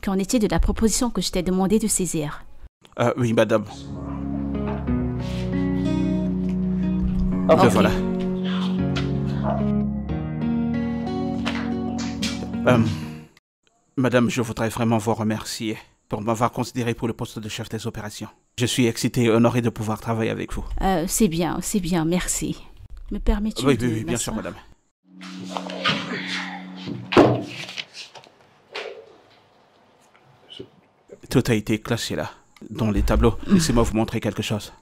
qu'en était de la proposition que je t'ai demandé de saisir? Oui, madame. Ok. Le voilà. Madame, je voudrais vraiment vous remercier pour m'avoir considéré pour le poste de chef des opérations. Je suis excité et honoré de pouvoir travailler avec vous. C'est bien, merci. Me permets-tu Oui, de oui, bien sûr, m'asseoir? madame. Tout a été classé là, dans les tableaux. Laissez-moi vous montrer quelque chose.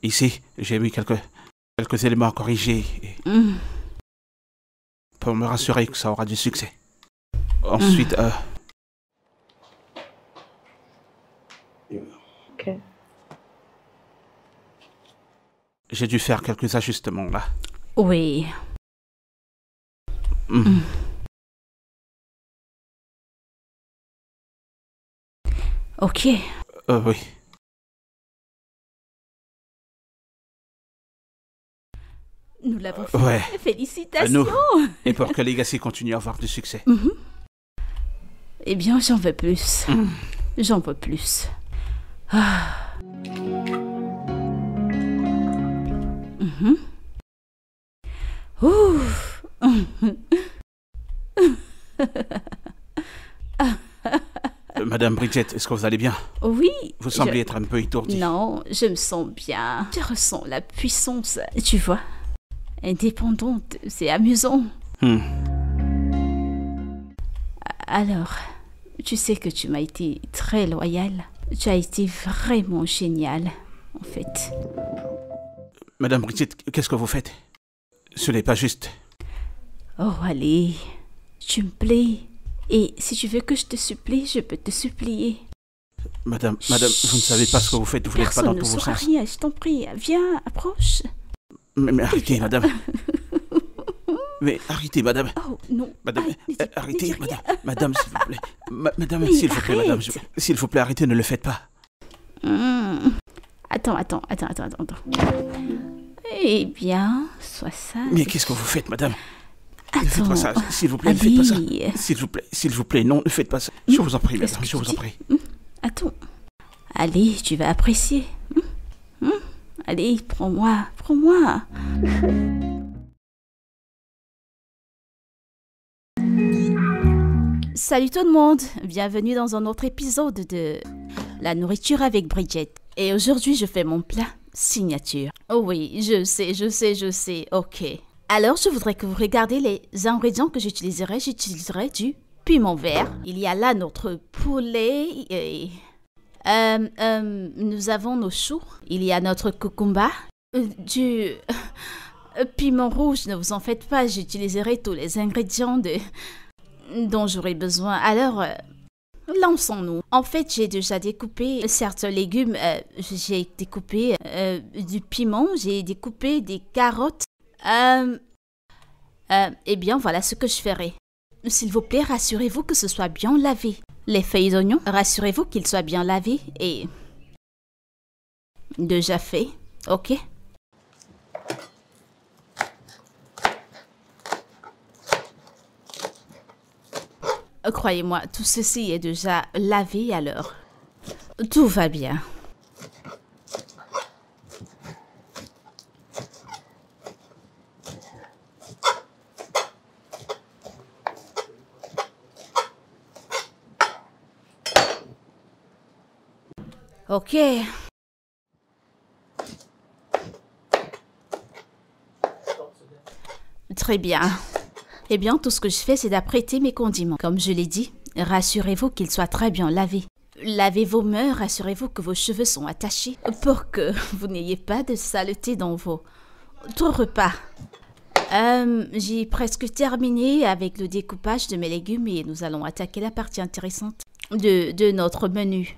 Ici, j'ai mis quelques éléments à corriger pour me rassurer que ça aura du succès. Ensuite, Ok. j'ai dû faire quelques ajustements là. Oui. Ok. Oui. Nous l'avons fait. Ouais. Félicitations. Nous. Et pour que Legacy continue à avoir du succès. Eh bien, j'en veux plus. J'en veux plus. Ouf. Madame Bridget, est-ce que vous allez bien? Oui. Vous semblez être un peu étourdie. Non, je me sens bien. Je ressens la puissance, tu vois. Indépendante, c'est amusant. Alors, tu sais que tu m'as été très loyale. Tu as été vraiment géniale, en fait. Madame Bridget, qu'est-ce que vous faites? Ce n'est pas juste. Oh, allez, tu me plais. Et si tu veux que je te supplie, je peux te supplier. Madame, vous ne savez pas ce que vous faites, vous n'êtes pas dans tous vos Personne ne sens. saura rien, je t'en prie. Viens, approche. Mais arrêtez, madame. Mais arrêtez, madame. Oh, non. Madame, arrêtez, dis rien. madame, s'il vous plaît. Madame, Mais s'il vous plaît, madame. arrête. S'il vous plaît, arrêtez, ne le faites pas. Attends. Eh bien, sois sage. Mais qu'est-ce que vous faites, madame? Ne faites Attends. pas ça, s'il vous plaît, ne faites pas ça. Allez. S'il vous plaît, non, ne faites pas ça. Je vous en prie, Qu'est-ce madame, que je tu vous en dis? prie. Attends. Allez, tu vas apprécier. Allez, prends-moi. Salut tout le monde, bienvenue dans un autre épisode de La nourriture avec Bridget. Et aujourd'hui, je fais mon plat signature. Oh oui, je sais, ok. Alors, je voudrais que vous regardiez les ingrédients que j'utiliserai. J'utiliserai du piment vert. Il y a là notre poulet et... nous avons nos choux. Il y a notre cucumba. Du piment rouge, ne vous en faites pas. J'utiliserai tous les ingrédients dont j'aurai besoin. Alors, lançons-nous. En fait, j'ai déjà découpé certains légumes. J'ai découpé du piment. J'ai découpé des carottes. Eh bien, voilà ce que je ferai. S'il vous plaît, rassurez-vous que ce soit bien lavé. Les feuilles d'oignon, rassurez-vous qu'ils soient bien lavés et déjà fait, ok? Croyez-moi, tout ceci est déjà lavé alors. Tout va bien. Ok. Très bien. Eh bien, tout ce que je fais, c'est d'apprêter mes condiments. Comme je l'ai dit, rassurez-vous qu'ils soient très bien lavés. Lavez vos mains, rassurez-vous que vos cheveux sont attachés pour que vous n'ayez pas de saleté dans votre repas. J'ai presque terminé avec le découpage de mes légumes et nous allons attaquer la partie intéressante de notre menu.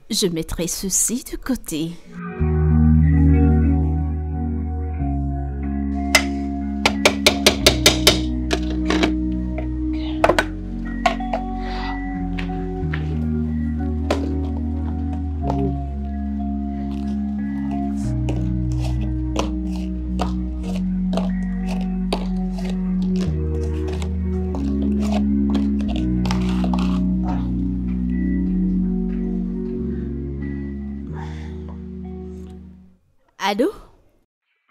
Je mettrai ceci de côté. Allô?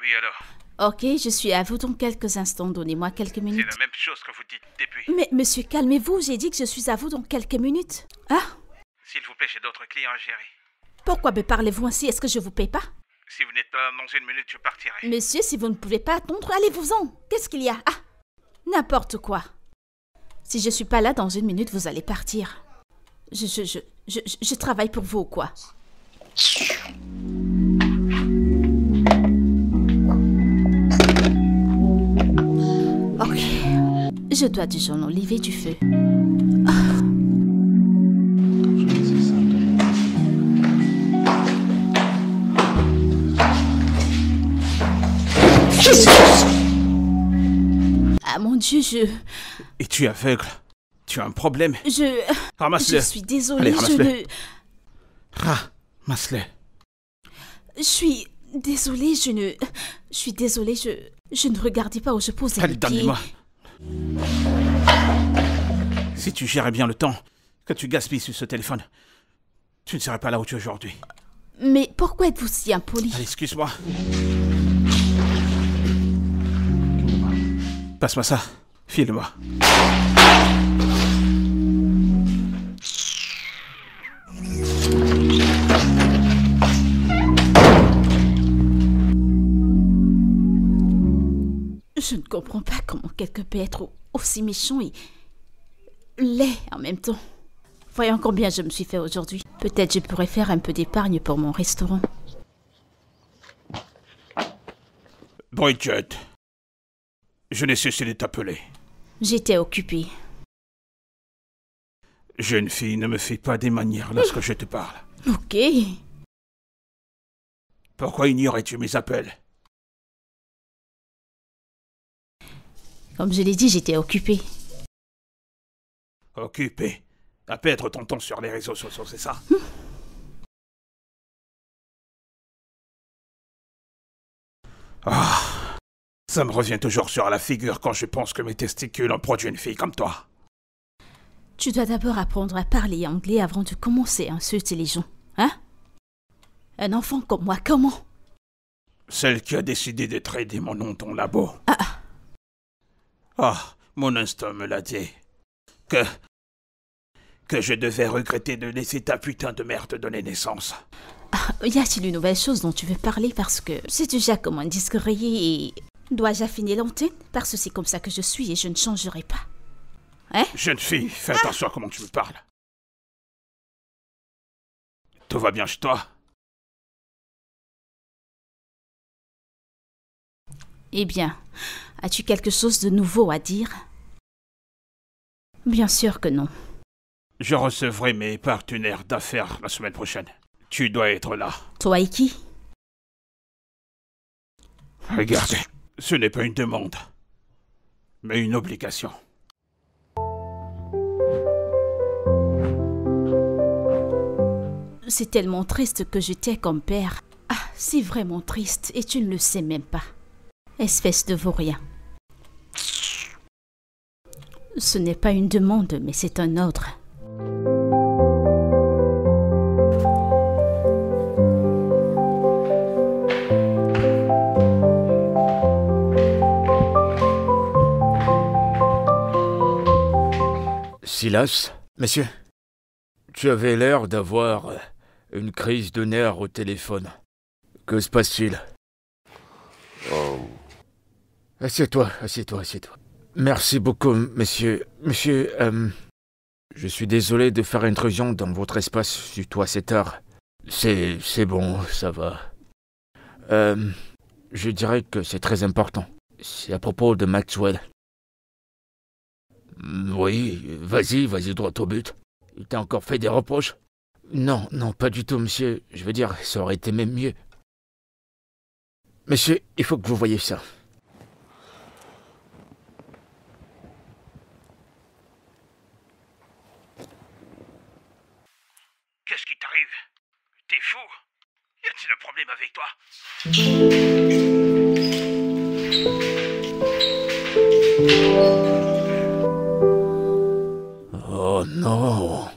Oui, alors? Ok, je suis à vous dans quelques instants. Donnez-moi quelques minutes. C'est la même chose que vous dites depuis. Mais monsieur, calmez-vous. J'ai dit que je suis à vous dans quelques minutes. Ah? S'il vous plaît, j'ai d'autres clients à gérer. Pourquoi me parlez-vous ainsi? Est-ce que je vous paye pas? Si vous n'êtes pas là dans une minute, je partirai. Monsieur, si vous ne pouvez pas attendre, allez-vous-en. Qu'est-ce qu'il y a? Ah! N'importe quoi. Si je suis pas là dans une minute, vous allez partir. Je travaille pour vous, quoi. Ok. Je dois du jaune olive et du feu. Ah mon Dieu, Et tu es aveugle. Tu as un problème. Ramasse-le. Je suis désolée, Allez, ramasse-le. Ramasse-le. Je suis désolée, je ne regardais pas où je posais Allez, les pieds. donne-moi. Si tu gérais bien le temps que tu gaspilles sur ce téléphone, tu ne serais pas là où tu es aujourd'hui. Mais pourquoi êtes-vous si impoli? Allez, excuse-moi. Passe-moi ça. File-moi. Je ne comprends pas comment quelqu'un peut être aussi méchant et laid en même temps. Voyons combien je me suis fait aujourd'hui. Peut-être je pourrais faire un peu d'épargne pour mon restaurant. Bridget, je n'ai cessé de t'appeler. J'étais occupée. Jeune fille, ne me fais pas des manières lorsque je te parle. Ok. Pourquoi ignorais-tu mes appels? Comme je l'ai dit, j'étais occupée. Occupé à perdre ton temps sur les réseaux sociaux, c'est ça? Ah, ça me revient toujours sur la figure quand je pense que mes testicules ont produit une fille comme toi. Tu dois d'abord apprendre à parler anglais avant de commencer à insulter les gens, hein? Un enfant comme moi, comment? Celle qui a décidé de trader mon nom ton labo. Mon instinct me l'a dit. Que je devais regretter de laisser ta putain de mère te donner naissance. Y a-t-il une nouvelle chose dont tu veux parler? Parce que c'est déjà comme un disque rayé et... Dois-je affiner l'antenne? Parce que c'est comme ça que je suis et je ne changerai pas. Hein? Jeune fille, fais attention à comment tu me parles. Tout va bien chez toi? Eh bien, as-tu quelque chose de nouveau à dire? Bien sûr que non. Je recevrai mes partenaires d'affaires la semaine prochaine. Tu dois être là. Toi et qui? Regardez, ce n'est pas une demande, mais une obligation. C'est tellement triste que j'étais comme père. Ah, c'est vraiment triste et tu ne le sais même pas. Espèce de vaurien. Ce n'est pas une demande, mais c'est un ordre. Silas, monsieur, tu avais l'air d'avoir une crise de nerfs au téléphone. Que se passe-t-il? Assieds-toi. Merci beaucoup, monsieur. Monsieur, je suis désolé de faire intrusion dans votre espace, surtout à cette heure. C'est bon, ça va. Je dirais que c'est très important. C'est à propos de Maxwell. Oui, vas-y, droit au but. Il t'a encore fait des reproches? Non, pas du tout, monsieur. Je veux dire, ça aurait été même mieux. Monsieur, il faut que vous voyiez ça. Qu'est-ce qui t'arrive? T'es fou? Y a-t-il un problème avec toi? Oh non.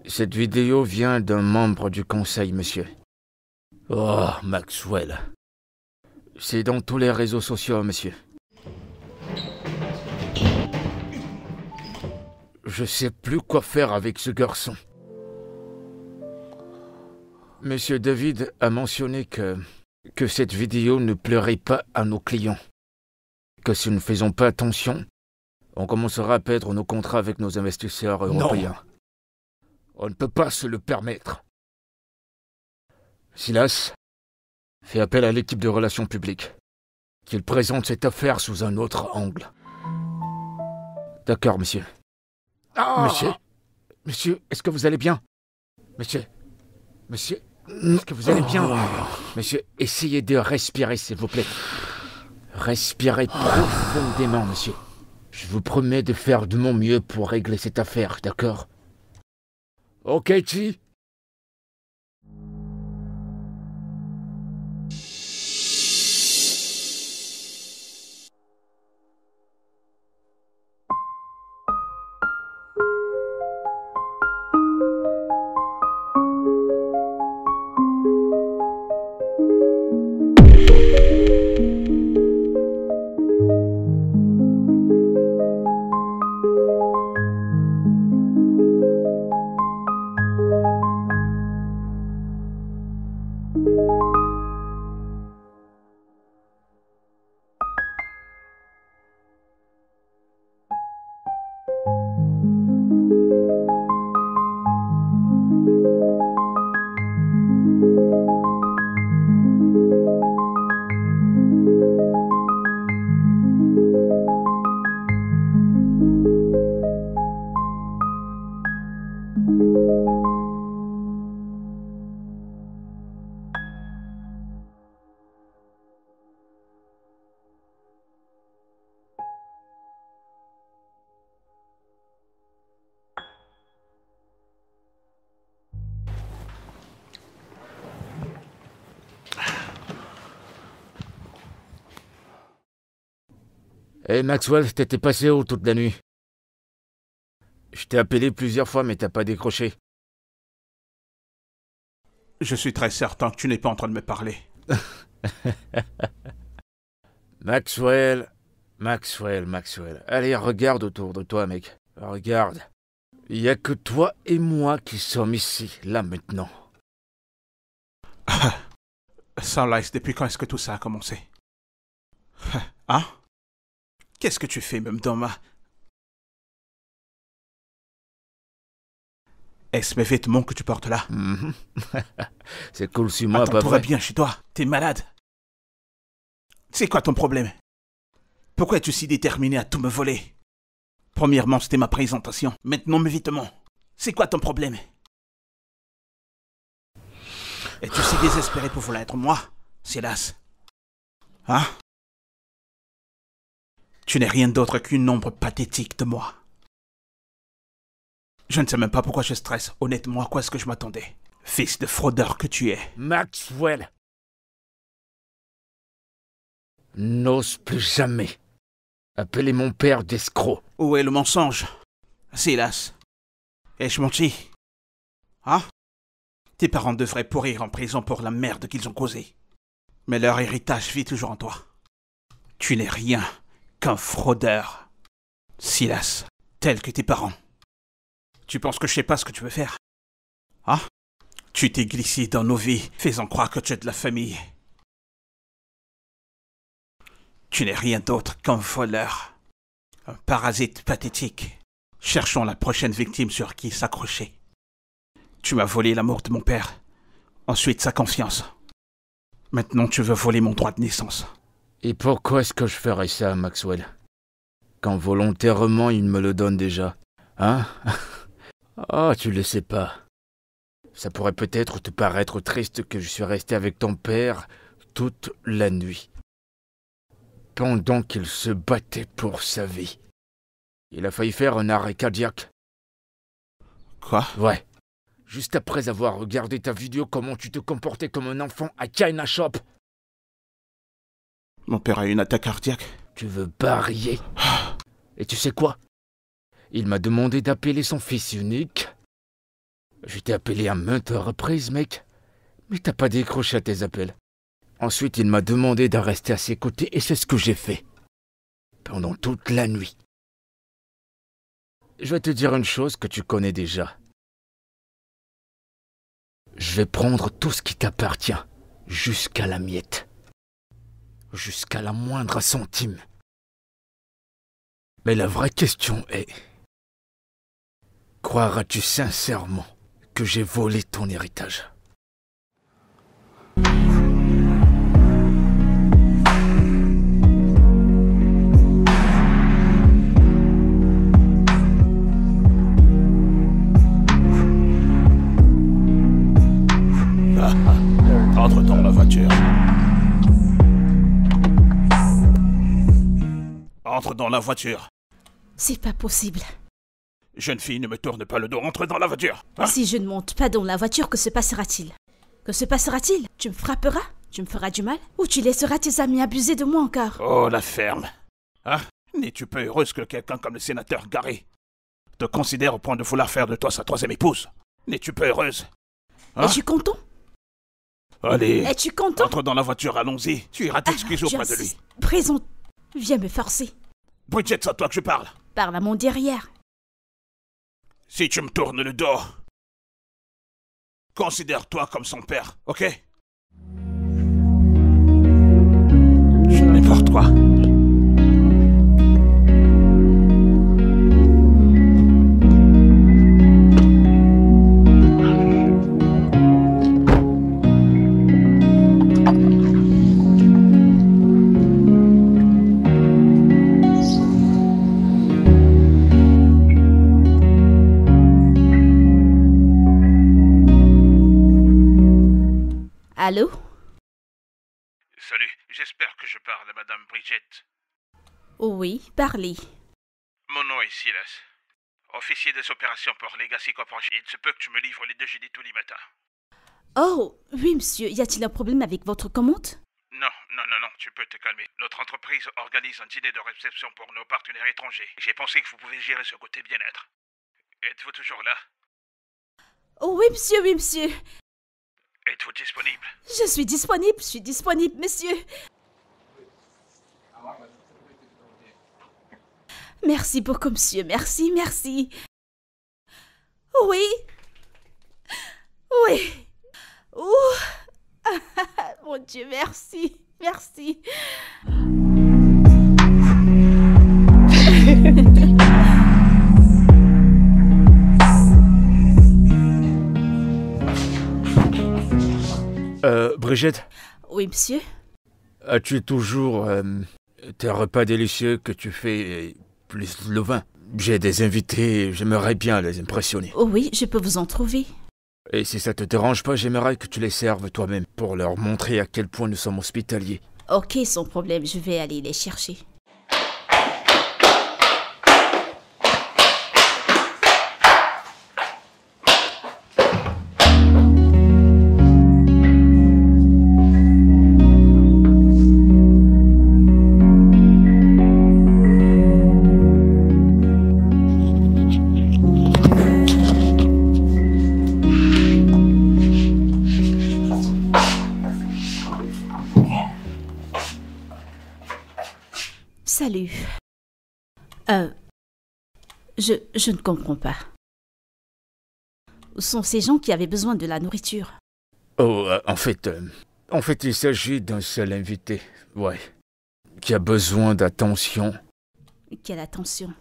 Cette vidéo vient d'un membre du conseil, monsieur. Oh, Maxwell. C'est dans tous les réseaux sociaux, monsieur. Je sais plus quoi faire avec ce garçon. Monsieur David a mentionné que cette vidéo ne plairait pas à nos clients. Que si nous ne faisons pas attention, on commencera à perdre nos contrats avec nos investisseurs européens. Non. On ne peut pas se le permettre. Silas, fais appel à l'équipe de relations publiques. Qu'il présente cette affaire sous un autre angle. D'accord, monsieur. Monsieur, est-ce que vous allez bien? Monsieur, est-ce que vous allez bien? Monsieur, essayez de respirer, s'il vous plaît. Respirez profondément, monsieur. Je vous promets de faire de mon mieux pour régler cette affaire, d'accord? Ok, Chi? Hey Maxwell, t'étais passé où toute la nuit? Je t'ai appelé plusieurs fois mais t'as pas décroché. Je suis très certain que tu n'es pas en train de me parler. Maxwell. Allez, regarde autour de toi, mec. Regarde. Il n'y a que toi et moi qui sommes ici, là maintenant. Silas, depuis quand est-ce que tout ça a commencé? Hein? Qu'est-ce que tu fais même dans ma... Est-ce mes vêtements que tu portes là? C'est cool sur moi, attends, pas tout vrai? va bien chez toi? T'es malade? C'est quoi ton problème? Pourquoi es-tu si déterminé à tout me voler? Premièrement, c'était ma présentation. Maintenant, mes vêtements. C'est quoi ton problème? Es-tu si désespéré pour vouloir être moi, Silas? Hein? Tu n'es rien d'autre qu'une ombre pathétique de moi. Je ne sais même pas pourquoi je stresse. Honnêtement, à quoi est-ce que je m'attendais? Fils de fraudeur que tu es. Maxwell. N'ose plus jamais appeler mon père d'escroc. Où est le mensonge? Silas. Ai-je menti? Hein? Tes parents devraient pourrir en prison pour la merde qu'ils ont causée. Mais leur héritage vit toujours en toi. Tu n'es rien qu'un fraudeur. Silas, tel que tes parents. Tu penses que je sais pas ce que tu veux faire? Hein? Tu t'es glissé dans nos vies, faisant croire que tu es de la famille. Tu n'es rien d'autre qu'un voleur. Un parasite pathétique. Cherchons la prochaine victime sur qui s'accrocher. Tu m'as volé l'amour de mon père. Ensuite, sa confiance. Maintenant, tu veux voler mon droit de naissance. Et pourquoi est-ce que je ferais ça, Maxwell? Quand volontairement, il me le donne déjà. Hein? Oh, tu le sais pas. Ça pourrait peut-être te paraître triste que je suis resté avec ton père toute la nuit. Pendant qu'il se battait pour sa vie. Il a failli faire un arrêt cardiaque. Quoi? Ouais. Juste après avoir regardé ta vidéo comment tu te comportais comme un enfant à China Shop. Mon père a eu une attaque cardiaque. Tu veux parier? Et tu sais quoi? Il m'a demandé d'appeler son fils unique Je t'ai appelé à maintes reprises, mec. Mais t'as pas décroché à tes appels. Ensuite, il m'a demandé de rester à ses côtés et c'est ce que j'ai fait. Pendant toute la nuit. Je vais te dire une chose que tu connais déjà. Je vais prendre tout ce qui t'appartient, jusqu'à la miette. Jusqu'à la moindre centime. Mais la vraie question est... Croiras-tu sincèrement que j'ai volé ton héritage ? Entre dans la voiture. Entre dans la voiture. C'est pas possible. Jeune fille, ne me tourne pas le dos, entre dans la voiture. Hein? Si je ne monte pas dans la voiture, que se passera-t-il? Que se passera-t-il? Tu me frapperas? Tu me feras du mal? Ou tu laisseras tes amis abuser de moi encore? Oh, la ferme. Hein? N'es-tu pas heureuse que quelqu'un comme le sénateur Gary te considère au point de vouloir faire de toi sa troisième épouse? N'es-tu pas heureuse? Hein? Es-tu content? Allez, es-tu content? entre dans la voiture, allons-y. Tu iras t'excuser auprès de lui. Présente. Viens me forcer. Bridget, c'est à toi que je parle. Parle à mon derrière. Si tu me tournes le dos, considère-toi comme son père, ok? N'importe quoi. Allô? Salut, j'espère que je parle à Madame Bridget. Oui, parlez. Mon nom est Silas, officier des opérations pour Legacy Corporation. Il se peut que tu me livres les déjeuners tous les matins. Oh, oui, monsieur. Y a-t-il un problème avec votre commande? Non, tu peux te calmer. Notre entreprise organise un dîner de réception pour nos partenaires étrangers. J'ai pensé que vous pouvez gérer ce côté bien-être. Êtes-vous toujours là? Oh, oui, monsieur. Êtes-vous disponible? Je suis disponible, monsieur. Merci beaucoup, monsieur. Merci. Oui. Ouh. Mon Dieu, merci. Brigitte? Oui, monsieur? As-tu toujours tes repas délicieux que tu fais, plus le vin? J'ai des invités, j'aimerais bien les impressionner. Oh oui, je peux vous en trouver. Et si ça te dérange pas, j'aimerais que tu les serves toi-même, pour leur montrer à quel point nous sommes hospitaliers. Ok, sans problème, je vais aller les chercher. Salut. Je ne comprends pas. Où sont ces gens qui avaient besoin de la nourriture? Oh, en fait, il s'agit d'un seul invité, ouais, qui a besoin d'attention. Quelle attention?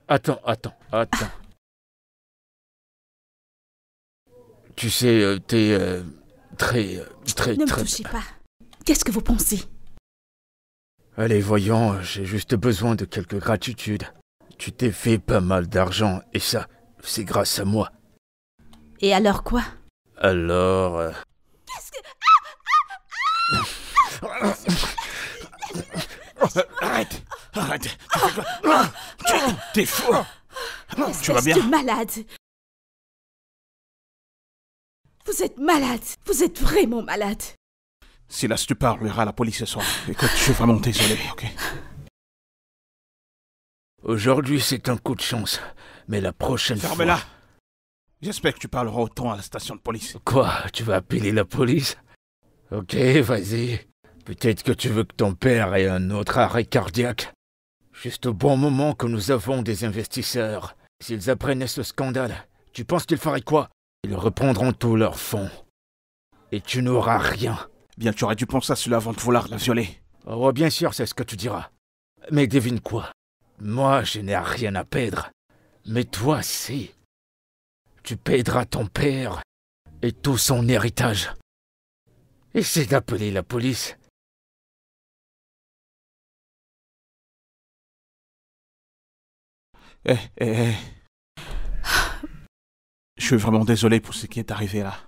Attends. Tu sais, t'es très... Ne me touchez pas. Qu'est-ce que vous pensez? Allez, voyons, j'ai juste besoin de quelques gratitudes. Tu t'es fait pas mal d'argent, et ça, c'est grâce à moi. Et alors quoi? Alors... Qu'est-ce que... Arrête. Tu fais quoi? T'es fou. Tu vas bien? Espèce de malade. Vous êtes malade. Vous êtes vraiment malade. Silas, tu parleras à la police ce soir. Écoute, je suis vraiment désolé, ok? Aujourd'hui, c'est un coup de chance, mais la prochaine fois... Ferme-la. J'espère que tu parleras autant à la station de police. Quoi? Tu vas appeler la police? Ok, vas-y. Peut-être que tu veux que ton père ait un autre arrêt cardiaque. Juste au bon moment que nous avons des investisseurs. S'ils apprenaient ce scandale, tu penses qu'ils feraient quoi? Ils reprendront tous leurs fonds. Et tu n'auras rien. Bien, tu aurais dû penser à cela avant de vouloir la violer. Oh, bien sûr, c'est ce que tu diras. Mais devine quoi? Moi, je n'ai rien à perdre. Mais toi, si. Tu paieras ton père et tout son héritage. Essaie d'appeler la police. Je suis vraiment désolé pour ce qui est arrivé là.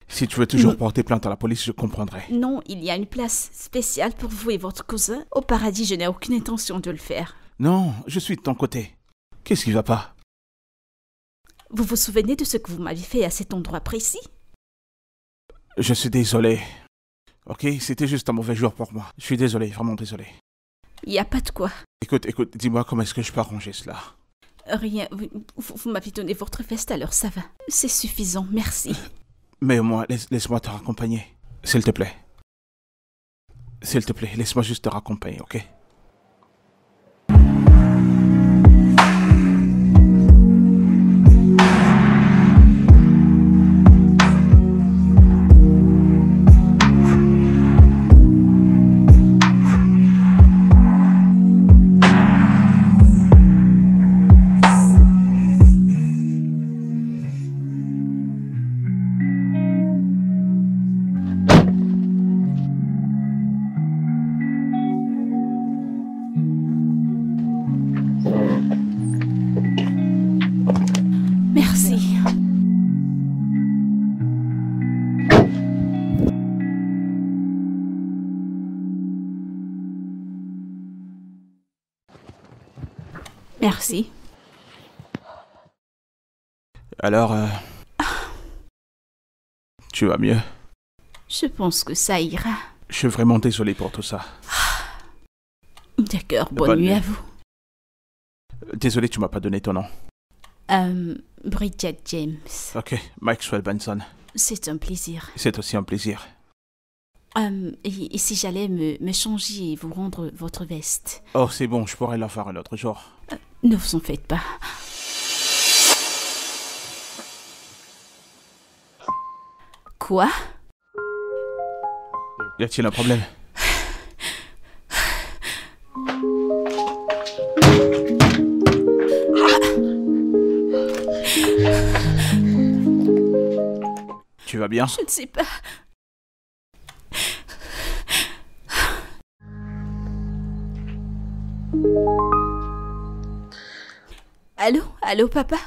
Si tu veux toujours porter plainte à la police, je comprendrai. Non, il y a une place spéciale pour vous et votre cousin. Au paradis, je n'ai aucune intention de le faire. Non, je suis de ton côté. Qu'est-ce qui va pas? Vous vous souvenez de ce que vous m'avez fait à cet endroit précis? Je suis désolé. Ok, c'était juste un mauvais jour pour moi. Je suis désolé, vraiment désolé. Il n'y a pas de quoi. Écoute, dis-moi comment est-ce que je peux arranger cela? Rien. Vous m'avez donné votre veste, alors ça va. C'est suffisant, merci. Mais au moins, laisse-moi te raccompagner. S'il te plaît. S'il te plaît, laisse-moi juste te raccompagner, ok? Merci. Merci. Alors, tu vas mieux? Je pense que ça ira. Je suis vraiment désolé pour tout ça. D'accord, bonne nuit à vous. Désolé, tu m'as pas donné ton nom. Bridget James. Ok, Maxwell Benson. C'est un plaisir. C'est aussi un plaisir. Et si j'allais me changer et vous rendre votre veste? Oh, c'est bon, je pourrais la faire un autre jour. Ne vous en faites pas. Quoi? Y a-t-il un problème? Tu vas bien? Je ne sais pas. Allô? Allô, papa?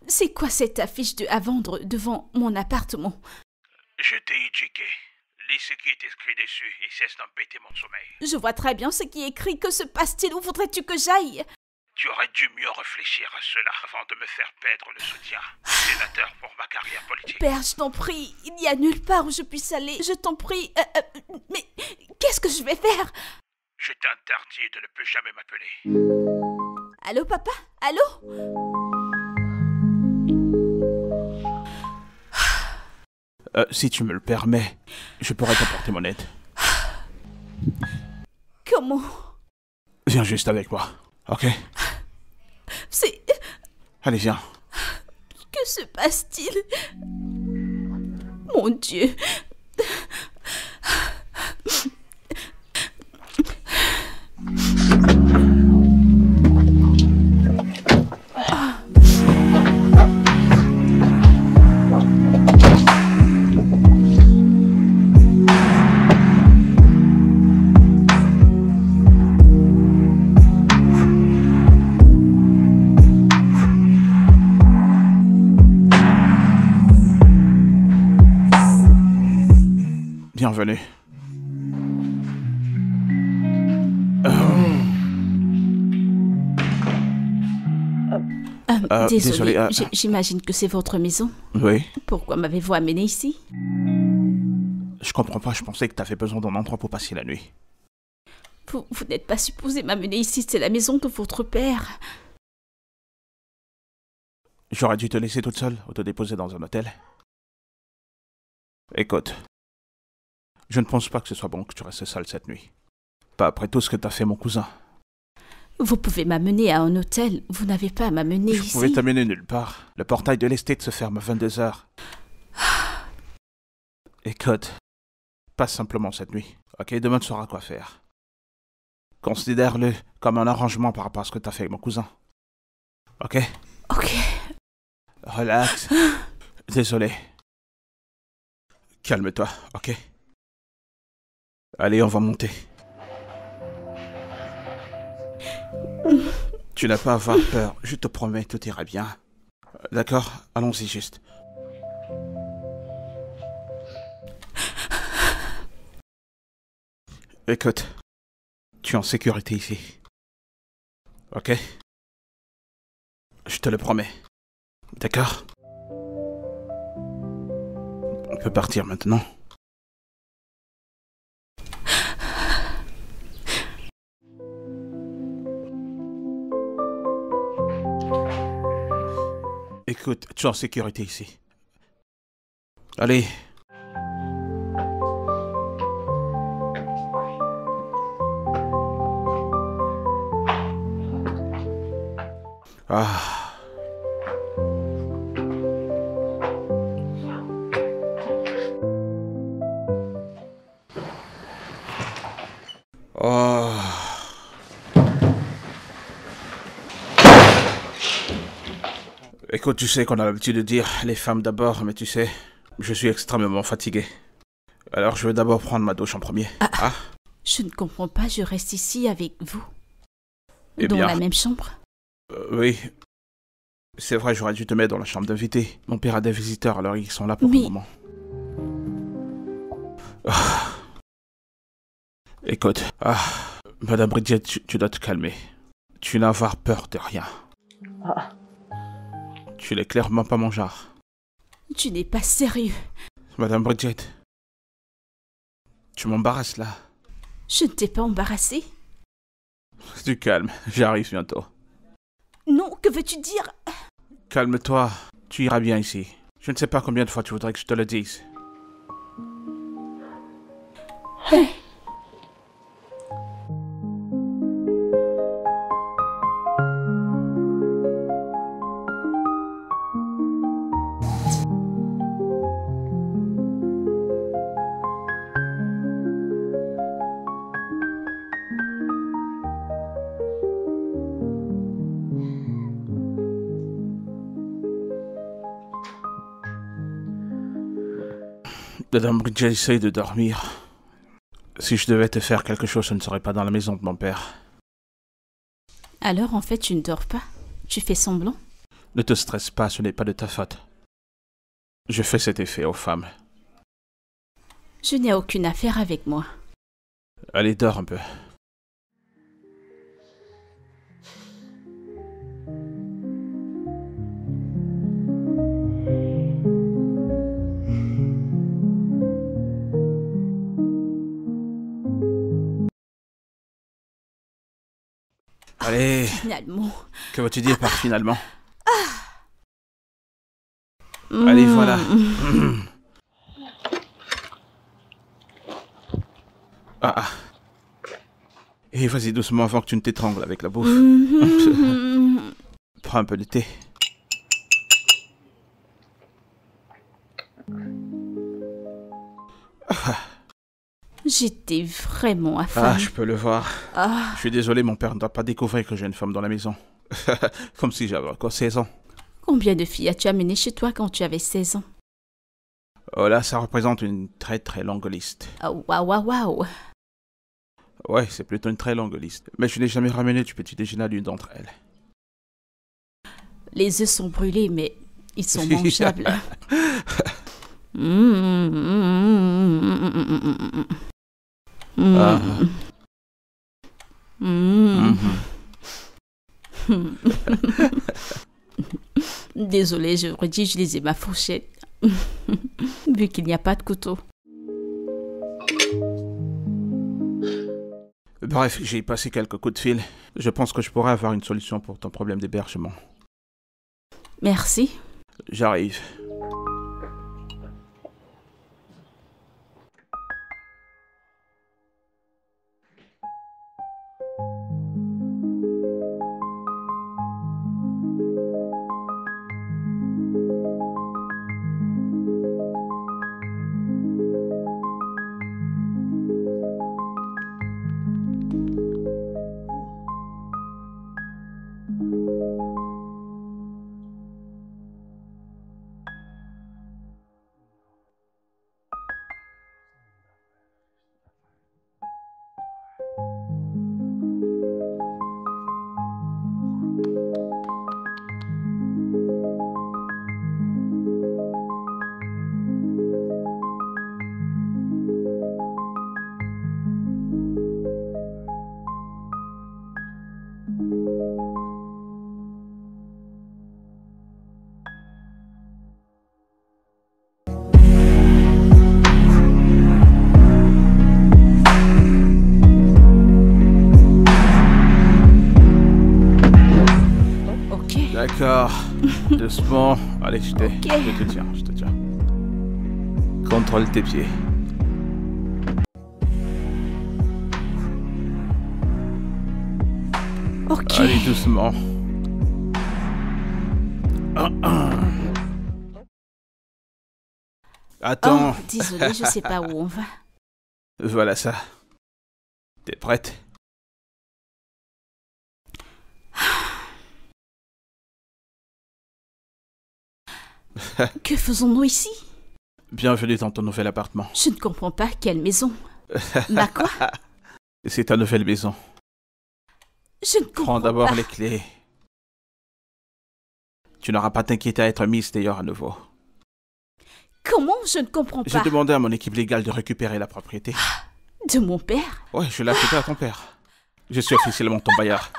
C'est quoi cette affiche à vendre devant mon appartement? Je t'ai éduqué. Lis ce qui est écrit dessus et cesse d'embêter mon sommeil. Je vois très bien ce qui est écrit. Que se passe-t-il? Où voudrais-tu que j'aille? Tu aurais dû mieux réfléchir à cela avant de me faire perdre le soutien sénateur pour ma carrière politique. Père, je t'en prie, il n'y a nulle part où je puisse aller. Je t'en prie. Mais qu'est-ce que je vais faire? Je t'interdis de ne plus jamais m'appeler. Allô, papa? Allô? Si tu me le permets, je pourrais t'apporter mon aide. Comment? Viens juste avec moi, ok? C'est... Allez, viens. Que se passe-t-il? Mon Dieu. Bienvenue. Désolé, désolé, j'imagine que c'est votre maison. Oui. Pourquoi m'avez-vous amené ici? Je comprends pas, je pensais que t'avais besoin d'un endroit pour passer la nuit. Vous n'êtes pas supposé m'amener ici, c'est la maison de votre père. J'aurais dû te laisser toute seule ou te déposer dans un hôtel. Écoute, je ne pense pas que ce soit bon que tu restes seule cette nuit. Pas après tout ce que t'as fait mon cousin. Vous pouvez m'amener à un hôtel, vous n'avez pas à m'amener ici. Je pouvais t'amener nulle part. Le portail de l'estate se ferme à 22 heures. Écoute, passe simplement cette nuit. Ok, demain tu sauras quoi faire. Considère-le comme un arrangement par rapport à ce que t'as fait avec mon cousin. Ok? Ok. Relax. Désolé. Calme-toi, ok? Allez, on va monter. Tu n'as pas à avoir peur, je te promets, tout ira bien. D'accord? Allons-y juste. Écoute, tu es en sécurité ici. Ok? Je te le promets. D'accord? On peut partir maintenant. Écoute, tu es en sécurité ici. Allez. Ah. Oh. Écoute, tu sais qu'on a l'habitude de dire les femmes d'abord, mais tu sais, je suis extrêmement fatigué. Alors je vais d'abord prendre ma douche en premier. Ah. Je ne comprends pas, je reste ici avec vous. Eh dans bien, la même chambre. Oui. C'est vrai, j'aurais dû te mettre dans la chambre d'invité. Mon père a des visiteurs, alors ils sont là pour le Mais- moment. Ah. Écoute, Madame Bridget, tu dois te calmer. Tu n'as avoir peur de rien. Tu n'es clairement pas mon genre. Tu n'es pas sérieux. Madame Bridget, tu m'embarrasses là. Je ne t'ai pas embarrassé. Du calme, j'arrive bientôt. Non, que veux-tu dire? Calme-toi, tu iras bien ici. Je ne sais pas combien de fois tu voudrais que je te le dise. Madame Bridget essaye de dormir. Si je devais te faire quelque chose, je ne serais pas dans la maison de mon père. Alors en fait tu ne dors pas. Tu fais semblant. Ne te stresse pas, ce n'est pas de ta faute. Je fais cet effet aux femmes. Je n'ai aucune affaire avec moi. Allez, dors un peu. Allez, Finalement. que vas-tu dire par finalement? Allez, voilà. Ah. Et vas-y doucement avant que tu ne t'étrangles avec la bouffe. Prends un peu de thé. J'étais vraiment affamée. Ah, je peux le voir. Ah, Je suis désolé, mon père ne doit pas découvrir que j'ai une femme dans la maison. Comme si j'avais encore 16 ans. combien de filles as-tu amené chez toi quand tu avais 16 ans? Oh là, ça représente une très très longue liste. Ah, waouh, waouh, waouh. Ouais, c'est plutôt une très longue liste. Mais je n'ai jamais ramené du petit déjeuner à l'une d'entre elles. Les œufs sont brûlés, mais ils sont mangeables. Ah. Désolée, je redis, je lisais ma fourchette. Vu qu'il n'y a pas de couteau. Bref, j'ai passé quelques coups de fil. Je pense que je pourrais avoir une solution pour ton problème d'hébergement. Merci. J'arrive. D'accord. Doucement. Allez, je te tiens. Contrôle tes pieds. Ok. Allez, doucement. Attends. Oh, désolé, je sais pas où on va. Voilà ça. T'es prête? Que faisons-nous ici? Bienvenue dans ton nouvel appartement. Je ne comprends pas, quelle maison? Ma quoi? C'est ta nouvelle maison. Je ne comprends Prends d'abord pas. les clés. Tu n'auras pas t'inquiéter à être mise d'ailleurs à nouveau. Comment? Je ne comprends J'ai pas. demandé à mon équipe légale de récupérer la propriété. De mon père? Ouais, je l'ai affecté à ton père. Je suis officiellement ton bailleur.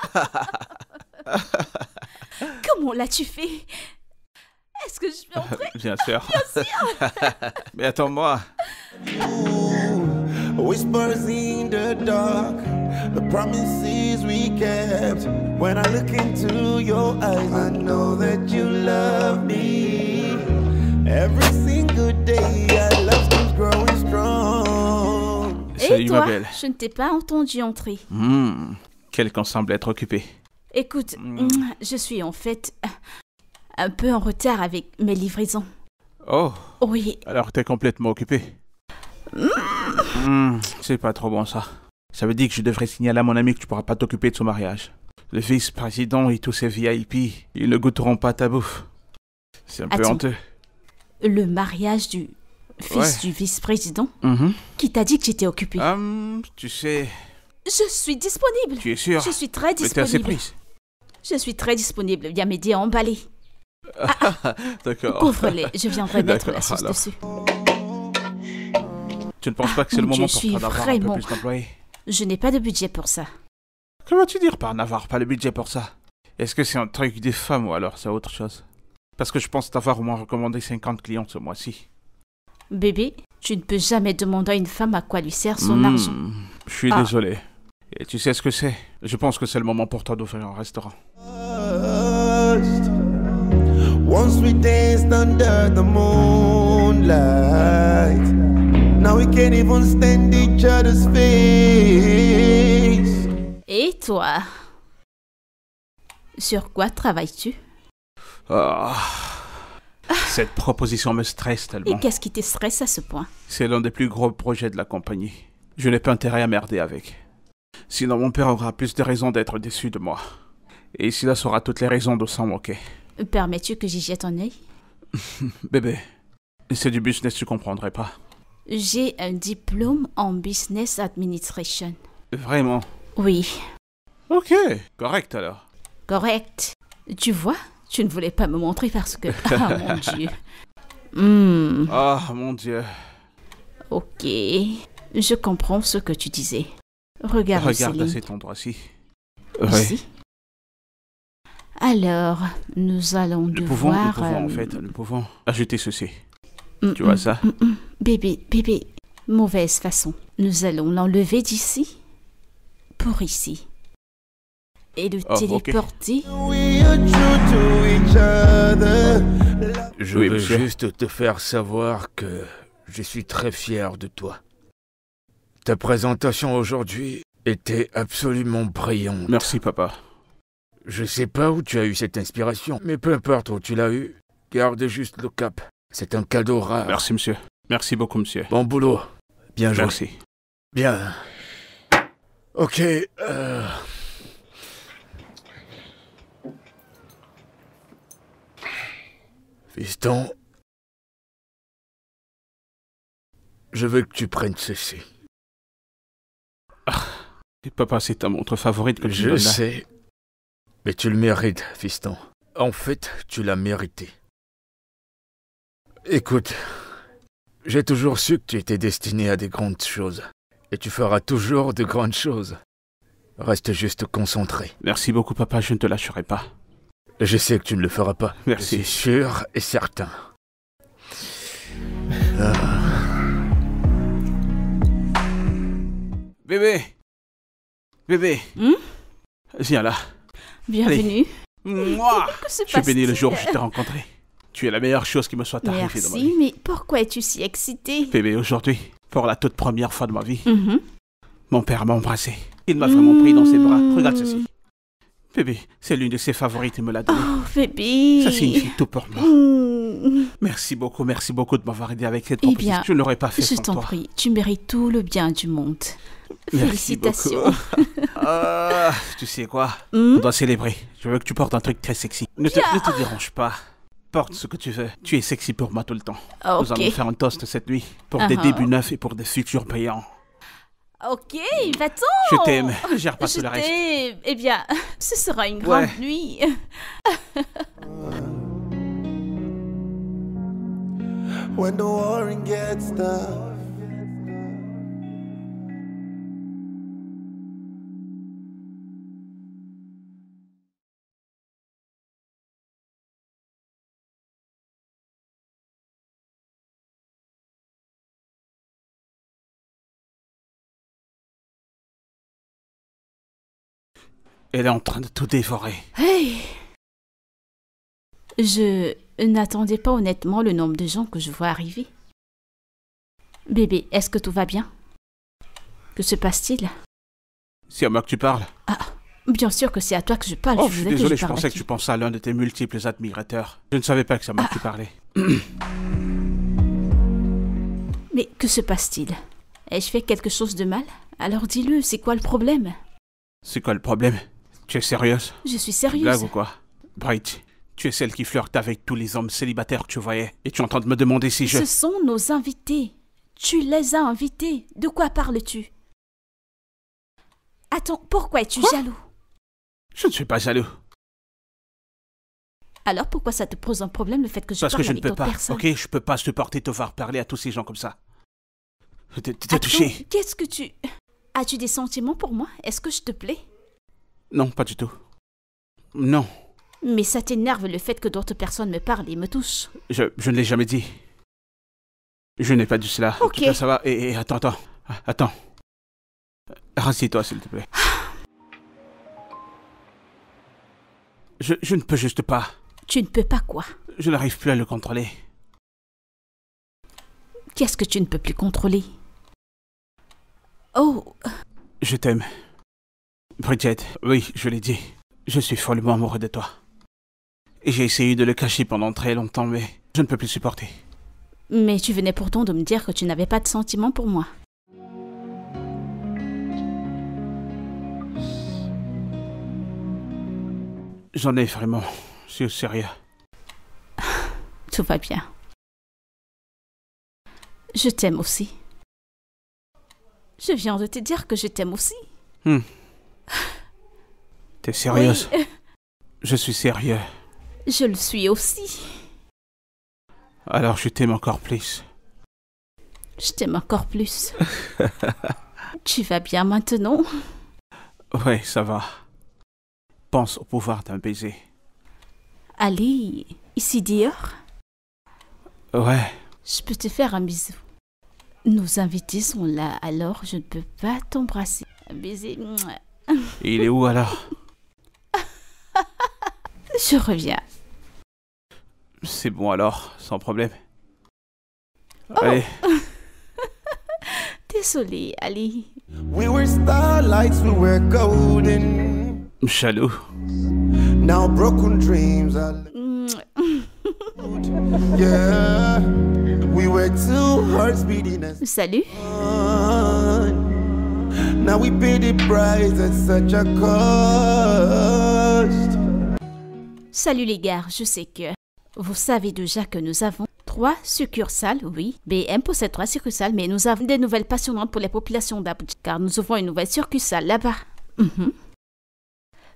Comment l'as-tu fait? Est-ce que je peux entrer? Bien sûr. Mais attends-moi. Whispers in the dark, the promises we kept. When I look into your eyes, I know that you love me. Every single day, our love keeps growing strong. Et Salut toi? ma belle. Je ne t'ai pas entendu entrer. Quelqu'un semble être occupé. Écoute, je suis en fait un peu en retard avec mes livraisons. Oh, Oui, alors t'es complètement occupé. C'est pas trop bon ça. Ça veut dire que je devrais signaler à mon ami que tu pourras pas t'occuper de son mariage. Le vice-président et tous ses VIP, ils ne goûteront pas ta bouffe. C'est un peu Attends. honteux. le mariage du fils du vice-président qui t'a dit que j'étais occupée. Tu sais, Je suis disponible. tu es sûr? Je suis très Mais t'es assez disponible. prise. Je suis très disponible. Viens m'aider à emballer. D'accord. Couvre-les. Je viendrai mettre la D'accord, sauce alors. dessus. Tu ne penses pas que c'est le mon moment Dieu, pour je toi suis d'avoir un peu vraiment- plus d'employés? Je n'ai pas de budget pour ça. Comment tu dire par n'avoir pas le budget pour ça? Est-ce que c'est un truc des femmes ou alors c'est autre chose? Parce que je pense t'avoir au moins recommandé 50 clients ce mois-ci. Bébé, tu ne peux jamais demander à une femme à quoi lui sert son argent. Je suis Ah. désolé. Et tu sais ce que c'est? Je pense que c'est le moment pour toi d'ouvrir un restaurant. Once we danced under the moonlight. Now we can't even stand each other's face. Et toi? Sur quoi travailles-tu? Ah. Cette proposition me stresse Et tellement. qu'est-ce qui te stresse à ce point? C'est l'un des plus gros projets de la compagnie. Je n'ai pas intérêt à merder avec. Sinon mon père aura plus de raisons d'être déçu de moi. Et Silas aura toutes les raisons de s'en moquer. Permets-tu que j'y jette un œil? Bébé, c'est du business, tu comprendrais pas. J'ai un diplôme en Business Administration. Vraiment? Oui, Ok, correct alors. correct. Tu vois, tu ne voulais pas me montrer parce que... Ah mon Dieu. Ah, mon Dieu. Ok, je comprends ce que tu disais. Regarde, Regarde à Céline. cet endroit-ci. Oui. Ici. Alors, nous allons Nous pouvons, devoir... nous pouvons ajouter ceci. mm, Tu vois mm, ça? Bébé, mauvaise façon. Nous allons l'enlever d'ici pour ici. et le Oh, ok. téléporter. We are true to each other. Je Oui, veux monsieur. juste te faire savoir que je suis très fier de toi. Ta présentation aujourd'hui était absolument brillante. Merci, papa. Je sais pas où tu as eu cette inspiration, mais peu importe où tu l'as eu, garde juste le cap. C'est un cadeau rare. Merci, monsieur. Merci beaucoup, monsieur. Bon boulot. Bien joué. Merci. Bien. Ok. Fiston, je veux que tu prennes ceci. Et papa, c'est ta montre favorite que tu me Je donnes là. sais, mais tu le mérites, fiston. En fait, tu l'as mérité. Écoute, j'ai toujours su que tu étais destiné à des grandes choses. Et tu feras toujours de grandes choses. Reste juste concentré. Merci beaucoup, papa. Je ne te lâcherai pas. Je sais que tu ne le feras pas. Merci. Je suis sûr et certain. Bébé. Bébé. Hmm? Viens là. Bienvenue. Moi. Que se Je suis béni le passe-t-il? jour où je t'ai rencontré. Tu es la meilleure chose qui me soit arrivée dans ma Merci, vie. mais pourquoi es-tu si excité? Bébé, aujourd'hui, pour la toute première fois de ma vie, Mhm. mon père m'a embrassé. Il m'a vraiment pris dans ses bras. Regarde ceci. Bébé, c'est l'une de ses favorites et me l'a donné. Oh, bébé. Ça signifie tout pour moi. Hmm. Merci beaucoup de m'avoir aidé avec cette Eh proposition. bien, Je ne l'aurais pas fait Je sans t'en toi. prie, tu mérites tout le bien du monde. Merci Félicitations. beaucoup. Ah, tu sais quoi? Hmm? On doit célébrer. Je veux que tu portes un truc très sexy. Ne te dérange pas. Porte ce que tu veux. Tu es sexy pour moi tout le temps. Nous allons Ok. faire un toast cette nuit. Pour des Uh-huh. débuts neufs et pour des futurs brillants. Ok, va-t'en. Je t'aime. Ne gère pas Je tout le reste. t'aime. Eh bien, ce sera une grande Ouais. nuit. When the warring gets tough. Elle est en train de tout dévorer. Hey. Je n'attendais pas honnêtement le nombre de gens que je vois arriver. Bébé, est-ce que tout va bien? Que se passe-t-il? C'est à moi que tu parles. Bien sûr que c'est à toi que je parle. Oh, je je suis voulais désolé, que je parle pensais à que qui? tu pensais à l'un de tes multiples admirateurs. Je ne savais pas que c'est à moi que tu parlais. Mais que se passe-t-il? Ai-je fait quelque chose de mal? Alors dis-le, c'est quoi le problème? C'est quoi le problème? Tu es sérieuse? Je suis Blague sérieuse. ou quoi? Bright, tu es celle qui flirte avec tous les hommes célibataires que tu voyais. Et tu es en train de me demander si je... Ce sont nos invités. Tu les as invités. De quoi parles-tu? Attends, pourquoi es-tu Quoi? jaloux? Je ne suis pas jaloux. Alors pourquoi ça te pose un problème le fait que je Parce que parle je ne avec peux d'autres pas, personnes? ok? Je peux pas supporter te voir parler à tous ces gens comme ça. T'es Attends, touché? qu'est-ce que tu... As-tu des sentiments pour moi? Est-ce que je te plais? Non, pas du tout. Non, Mais ça t'énerve le fait que d'autres personnes me parlent et me touchent. je ne l'ai jamais dit. Je n'ai pas dit cela. En Ok. tout cas, ça va. Et attends. Rassieds-toi, s'il te plaît. Je ne peux juste pas. Tu ne peux pas quoi? Je n'arrive plus à le contrôler. Qu'est-ce que tu ne peux plus contrôler? Oh, Je t'aime. Bridget, oui, je l'ai dit. Je suis follement amoureux de toi. Et j'ai essayé de le cacher pendant très longtemps, mais je ne peux plus supporter. mais tu venais pourtant de me dire que tu n'avais pas de sentiments pour moi. J'en ai vraiment. Je suis sérieux. Tout va bien. Je t'aime aussi. Je viens de te dire que je t'aime aussi. T'es sérieuse? Oui, Je suis sérieux. je le suis aussi. Alors je t'aime encore plus. Je t'aime encore plus. Tu vas bien maintenant? Ouais, ça va. Pense au pouvoir d'un baiser. Allez, ici dehors, Ouais, je peux te faire un bisou. Nos invités sont là, alors je ne peux pas t'embrasser. Un baiser. Mouah. et il est où alors? Je reviens. C'est bon alors, sans problème. Allez. Désolée, allez. We were starlights, we were golden. Jaloux. Now broken dreams are yeah. We were two hearts beating as Salut. one. Now we pay the price at such a cost. Salut les gars, je sais que vous savez déjà que nous avons 3 succursales, oui. BM possède 3 succursales, mais nous avons des nouvelles passionnantes pour les populations d'Abuja, car nous ouvrons une nouvelle succursale là-bas.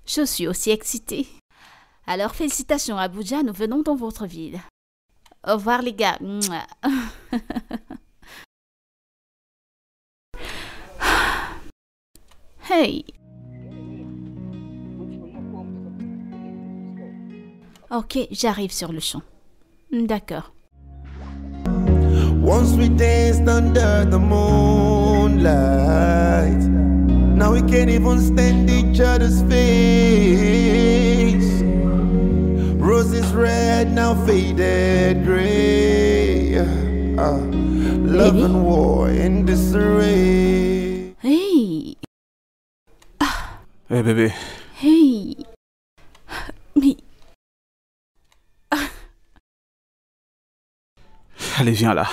Je suis aussi excitée. Alors félicitations Abuja, nous venons dans votre ville. Au revoir les gars. Hey. Ok, j'arrive sur le champ. D'accord. Once we danced under the moonlight. Now we can't even stand each other's face. Roses red, now faded gray. Love Baby? and war in disarray. Hey. Eh bébé, Hey. Mais... allez viens là.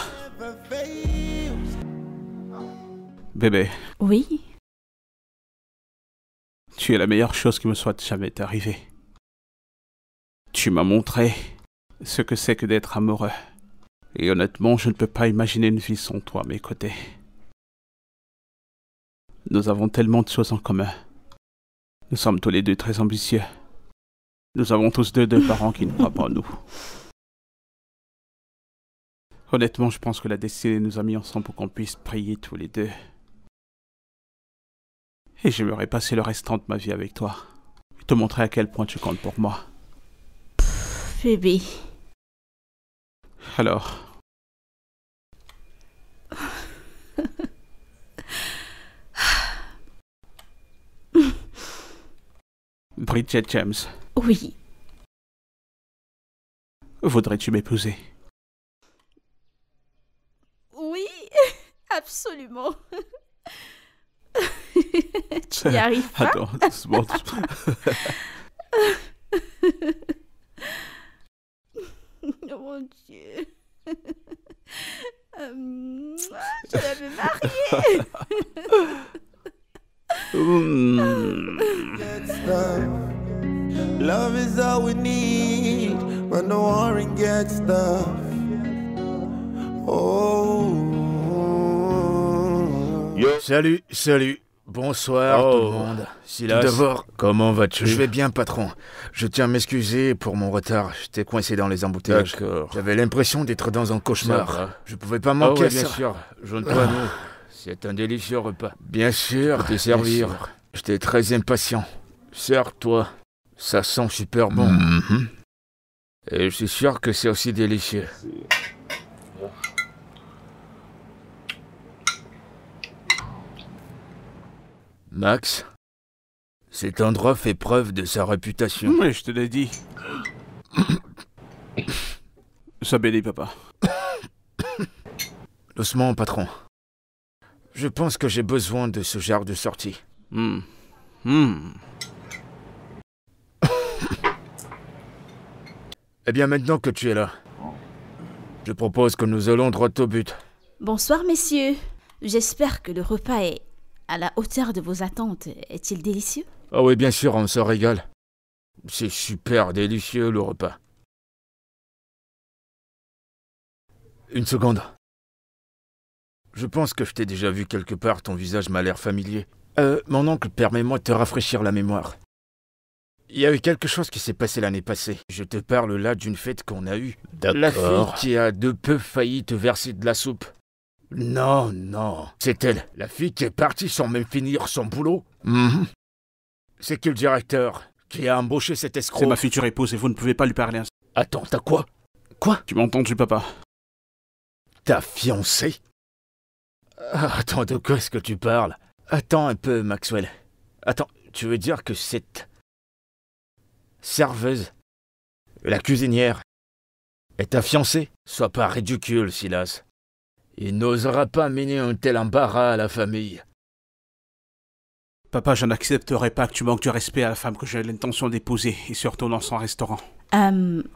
Bébé, Oui. tu es la meilleure chose qui me soit jamais arrivée. Tu m'as montré ce que c'est que d'être amoureux. Et honnêtement, je ne peux pas imaginer une vie sans toi à mes côtés. Nous avons tellement de choses en commun. Nous sommes tous les deux très ambitieux. Nous avons tous deux parents qui ne croient pas en nous. Honnêtement, je pense que la destinée nous a mis ensemble pour qu'on puisse prier tous les deux. Et j'aimerais passer le restant de ma vie avec toi. Et te montrer à quel point tu comptes pour moi. Bébé. Alors... Bridget James, Oui. voudrais-tu m'épouser? Oui, absolument. Tu n'y arrives pas? Attends, doucement, doucement. Oh mon Dieu. Je l'avais marié. Get stuff. Love is all we need when the warring gets stuff. Oh. Salut, salut. Bonsoir tout le monde. Silas, D'abord, comment vas-tu? je vais bien, patron. Je tiens à m'excuser pour mon retard. J'étais coincé dans les embouteillages. D'accord. J'avais l'impression d'être dans un Ça cauchemar. va. Je pouvais pas manquer Ah à oui, bien ça. sûr. Joins-toi à nous. C'est un délicieux repas. Bien sûr, Je peux te servir. bien sûr. J'étais très impatient. Sers-toi. Ça sent super bon. Et je suis sûr que c'est aussi délicieux. Max, cet endroit fait preuve de sa réputation. Oui, je te l'ai dit. Ça bénit, papa. Doucement, patron. Je pense que j'ai besoin de ce genre de sortie. Eh bien, maintenant que tu es là, je propose que nous allons droit au but. Bonsoir, messieurs. J'espère que le repas est à la hauteur de vos attentes. Est-il délicieux? Ah oui, bien sûr, on se régale. C'est super délicieux, le repas. Une seconde. Je pense que je t'ai déjà vu quelque part, ton visage m'a l'air familier. Mon oncle, permets-moi de te rafraîchir la mémoire. Il y a eu quelque chose qui s'est passé l'année passée. Je te parle là d'une fête qu'on a eue. La fille D'accord. qui a de peu failli te verser de la soupe. Non, non. C'est elle. La fille qui est partie sans même finir son boulot. C'est qui le directeur qui a embauché cet C'est escroc? ma future épouse et vous ne pouvez pas lui parler ainsi. Attends, t'as quoi? Quoi? Tu m'as entendu, papa? Ta fiancée? Attends, de quoi est-ce que tu parles? Attends un peu, Maxwell. Attends, tu veux dire que cette serveuse La cuisinière est ta fiancée? Sois pas ridicule, Silas. Il n'osera pas mener un tel embarras à la famille. Papa, je n'accepterai pas que tu manques du respect à la femme que j'ai l'intention d'épouser, et surtout dans son restaurant.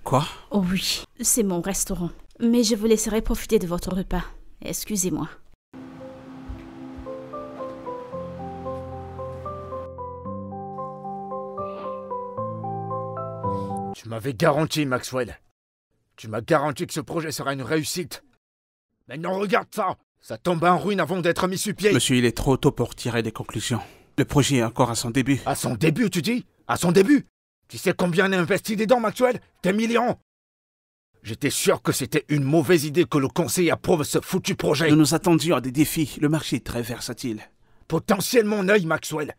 Quoi? Oh oui, c'est mon restaurant. Mais je vous laisserai profiter de votre repas. Excusez-moi. Tu m'avais garanti, Maxwell. Tu m'as garanti que ce projet sera une réussite. Maintenant, regarde ça. Ça tombe en ruine avant d'être mis sur pied. Monsieur, il est trop tôt pour tirer des conclusions. Le projet est encore à son début. À son début, tu dis? À son début? Tu sais combien on a investi dedans, Maxwell? Des millions. J'étais sûr que c'était une mauvaise idée que le conseil approuve ce foutu projet. Nous nous attendions à des défis. Le marché est très versatile. Potentiellement mon œil, Maxwell.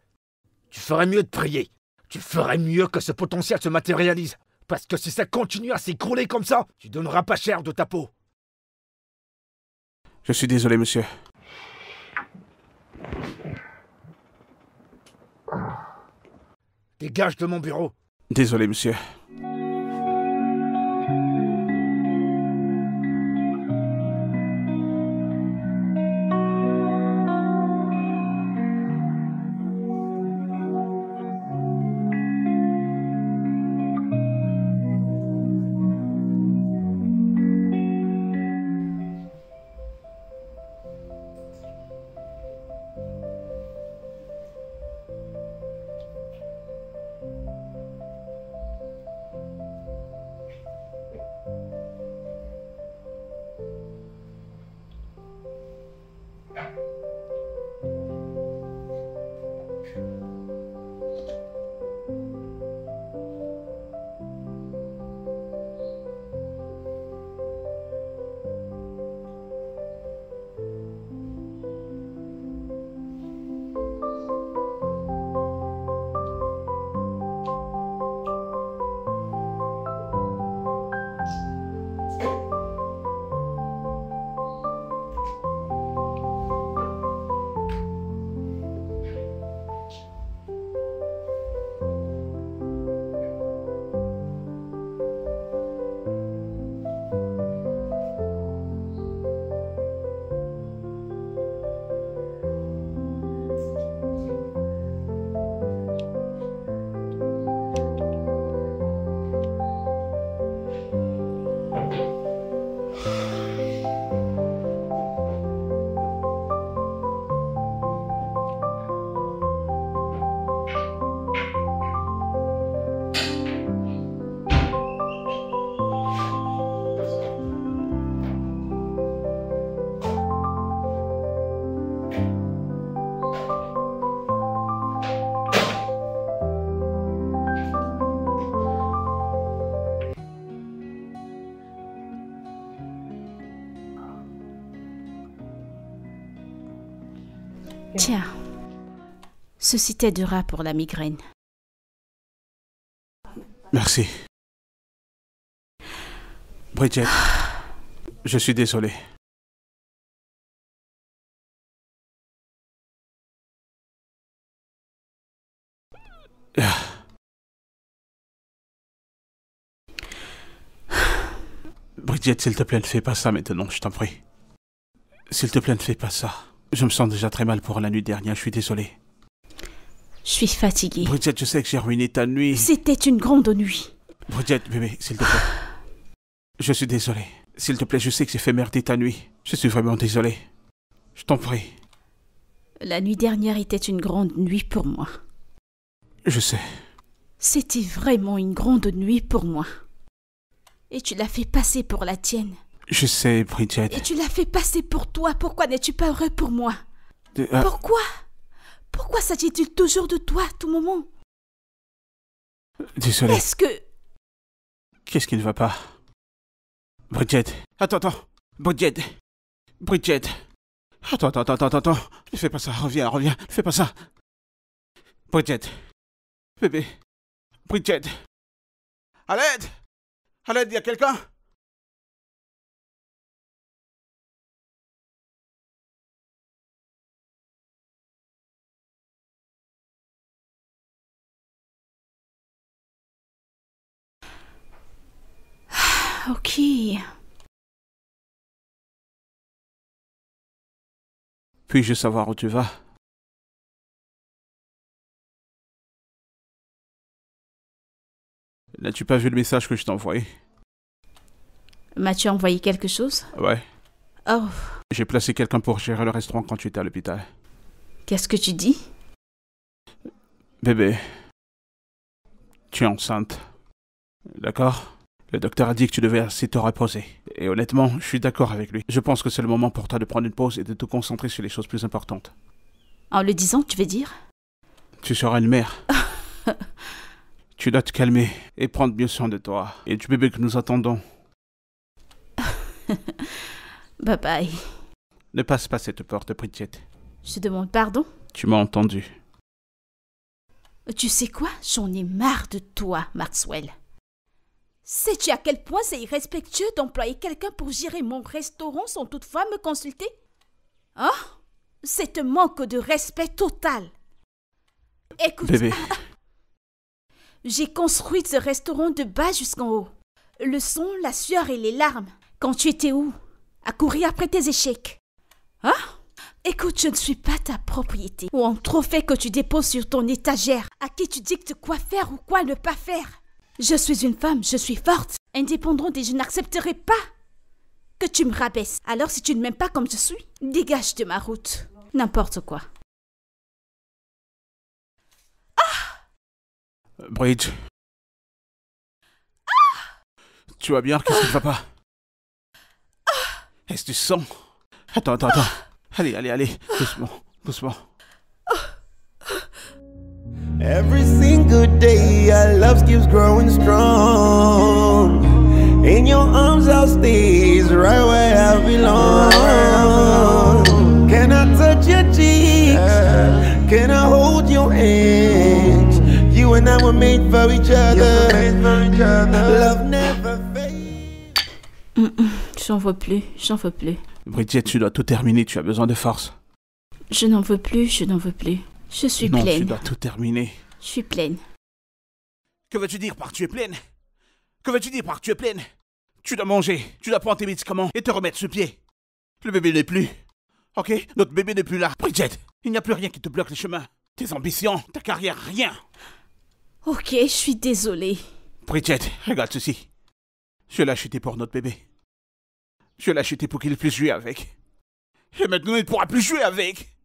Tu ferais mieux de prier. Tu ferais mieux que ce potentiel se matérialise. Parce que si ça continue à s'écrouler comme ça, tu donneras pas cher de ta peau. Je suis désolé, monsieur. Dégage de mon bureau. Désolé, monsieur. Tiens, ceci t'aidera pour la migraine. Merci. Bridget, je suis désolé. Bridget, s'il te plaît, ne fais pas ça maintenant, je t'en prie. S'il te plaît, ne fais pas ça. Je me sens déjà très mal pour la nuit dernière, je suis désolé. Je suis fatiguée. Bridget, je sais que j'ai ruiné ta nuit. C'était une grande nuit. Bridget, bébé, s'il te plaît. Je suis désolé. S'il te plaît, je sais que j'ai fait merder ta nuit. Je suis vraiment désolé. Je t'en prie. La nuit dernière était une grande nuit pour moi. Je sais. C'était vraiment une grande nuit pour moi. Et tu l'as fait passer pour la tienne. Je sais, Bridget. Et tu l'as fait passer pour toi. Pourquoi n'es-tu pas heureux pour moi? Pourquoi? Pourquoi s'agit-il toujours de toi à tout moment? Désolé. Est-ce que... Qu'est-ce qui ne va pas? Bridget. Attends. Bridget. Attends. Ne fais pas ça. Reviens. Ne fais pas ça. Bridget. Bébé. Bridget. À l'aide! Il y a quelqu'un? Ok. Puis-je savoir où tu vas? N'as-tu pas vu le message que je t'ai envoyé? M'as-tu envoyé quelque chose? Ouais. Oh, J'ai placé quelqu'un pour gérer le restaurant quand tu étais à l'hôpital. qu'est-ce que tu dis? Bébé, tu es enceinte. D'accord? Le docteur a dit que tu devais assez te reposer. Et honnêtement, je suis d'accord avec lui. Je pense que c'est le moment pour toi de prendre une pause et de te concentrer sur les choses plus importantes. En le disant, tu veux dire? Tu seras une mère. Tu dois te calmer et prendre bien soin de toi et du bébé que nous attendons. Bye bye. Ne passe pas cette porte, Bridget. Je demande pardon? Tu m'as entendu. Tu sais quoi? J'en ai marre de toi, Maxwell. Sais-tu à quel point c'est irrespectueux d'employer quelqu'un pour gérer mon restaurant sans toutefois me consulter? Hein? C'est un manque de respect total. Écoute, Bébé, j'ai construit ce restaurant de bas jusqu'en haut. Le son, la sueur et les larmes. Quand tu étais où? À courir après tes échecs. Hein? Écoute, je ne suis pas ta propriété ou un trophée que tu déposes sur ton étagère, à qui tu dictes quoi faire ou quoi ne pas faire. Je suis une femme, je suis forte, indépendante et je n'accepterai pas que tu me rabaisses. Alors si tu ne m'aimes pas comme je suis, dégage de ma route. N'importe quoi. Bridge. Tu vas bien? Qu'est-ce qui ne va pas? Est-ce du sang? Attends. Allez. Doucement. Every single day, our love keeps growing strong. In your arms, I'll stay right where I belong. Can I touch your cheeks? Can I hold your hands? You and I were made for each other. Love never fades. J'en veux plus. Bridget, tu dois tout terminer, tu as besoin de force. Je n'en veux plus. Je suis Non, pleine. tu dois tout terminer. Je suis pleine. Que veux-tu dire par tu es pleine? Tu dois manger, tu dois prendre tes médicaments et te remettre sur pied. Le bébé n'est plus. Ok? Notre bébé n'est plus là. Bridget, il n'y a plus rien qui te bloque le chemin. Tes ambitions, ta carrière, rien. Ok, je suis désolée. Bridget, regarde ceci. Je l'ai acheté pour notre bébé. Je l'ai acheté pour qu'il puisse jouer avec. Et maintenant, il ne pourra plus jouer avec.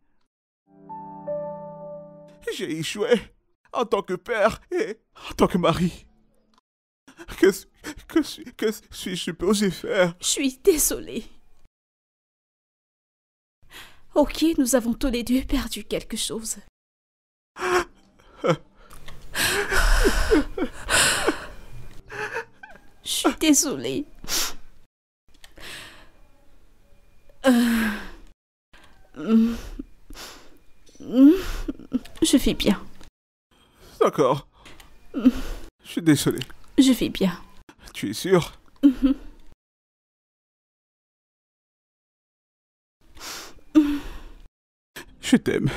J'ai échoué en tant que père et en tant que mari. Que suis-je supposé faire? Je suis désolée. Ok, nous avons tous les deux perdu quelque chose. Je suis désolée. Je vais bien. D'accord. Je suis désolé. Je vais bien. Tu es sûr? Je t'aime.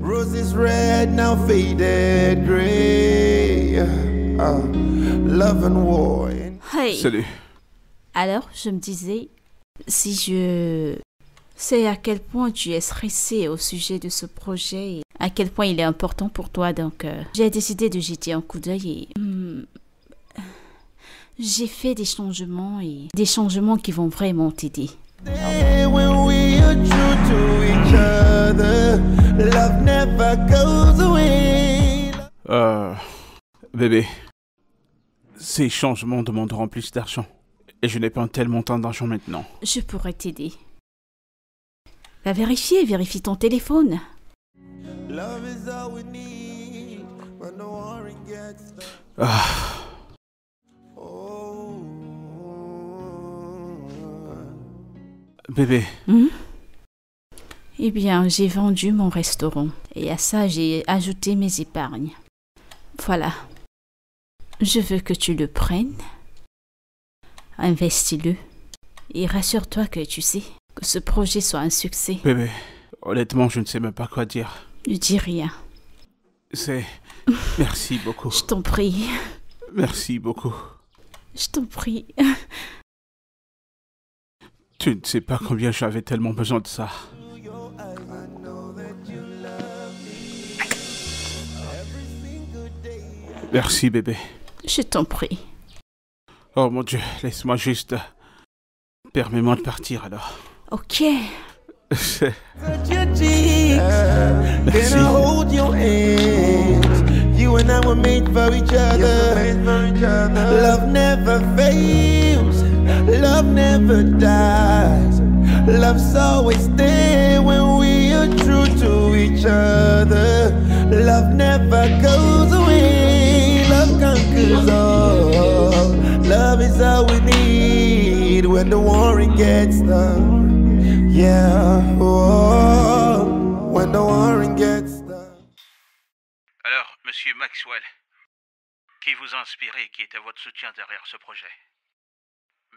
Roses red, now faded gray. Love and war. Hey. Salut. Alors, je me disais, si je sais à quel point tu es stressé au sujet de ce projet et à quel point il est important pour toi, donc j'ai décidé de jeter un coup d'œil et j'ai fait des changements qui vont vraiment t'aider. When we are true to each other, love never goes away. Bébé, ces changements demanderont plus d'argent. Et je n'ai pas un tel montant d'argent maintenant. Je pourrais t'aider. Va vérifier, vérifie ton téléphone. Love is all we need when the warring gets started. Oh. Bébé, Eh bien, j'ai vendu mon restaurant. Et à ça, j'ai ajouté mes épargnes. Voilà. Je veux que tu le prennes, investis-le, et rassure-toi que tu sais que ce projet soit un succès. Bébé, honnêtement, je ne sais même pas quoi dire. Ne dis rien. C'est... Merci beaucoup. Je t'en prie. Merci beaucoup. Je t'en prie. Tu ne sais pas combien j'avais tellement besoin de ça. Merci, bébé. Je t'en prie. Oh mon Dieu, laisse-moi juste... Permets-moi de partir alors. Ok. C'est- Your cheeks, Merci. can I hold your hands? You and I were made for each other. Love never fails, love never dies. Love's always there when we are true to each other. Love never goes away, love conquers all. Love is all we need when the warring gets tough. Yeah, oh, when the warring gets tough. Alors, monsieur Maxwell, qui vous a inspiré et qui était votre soutien derrière ce projet?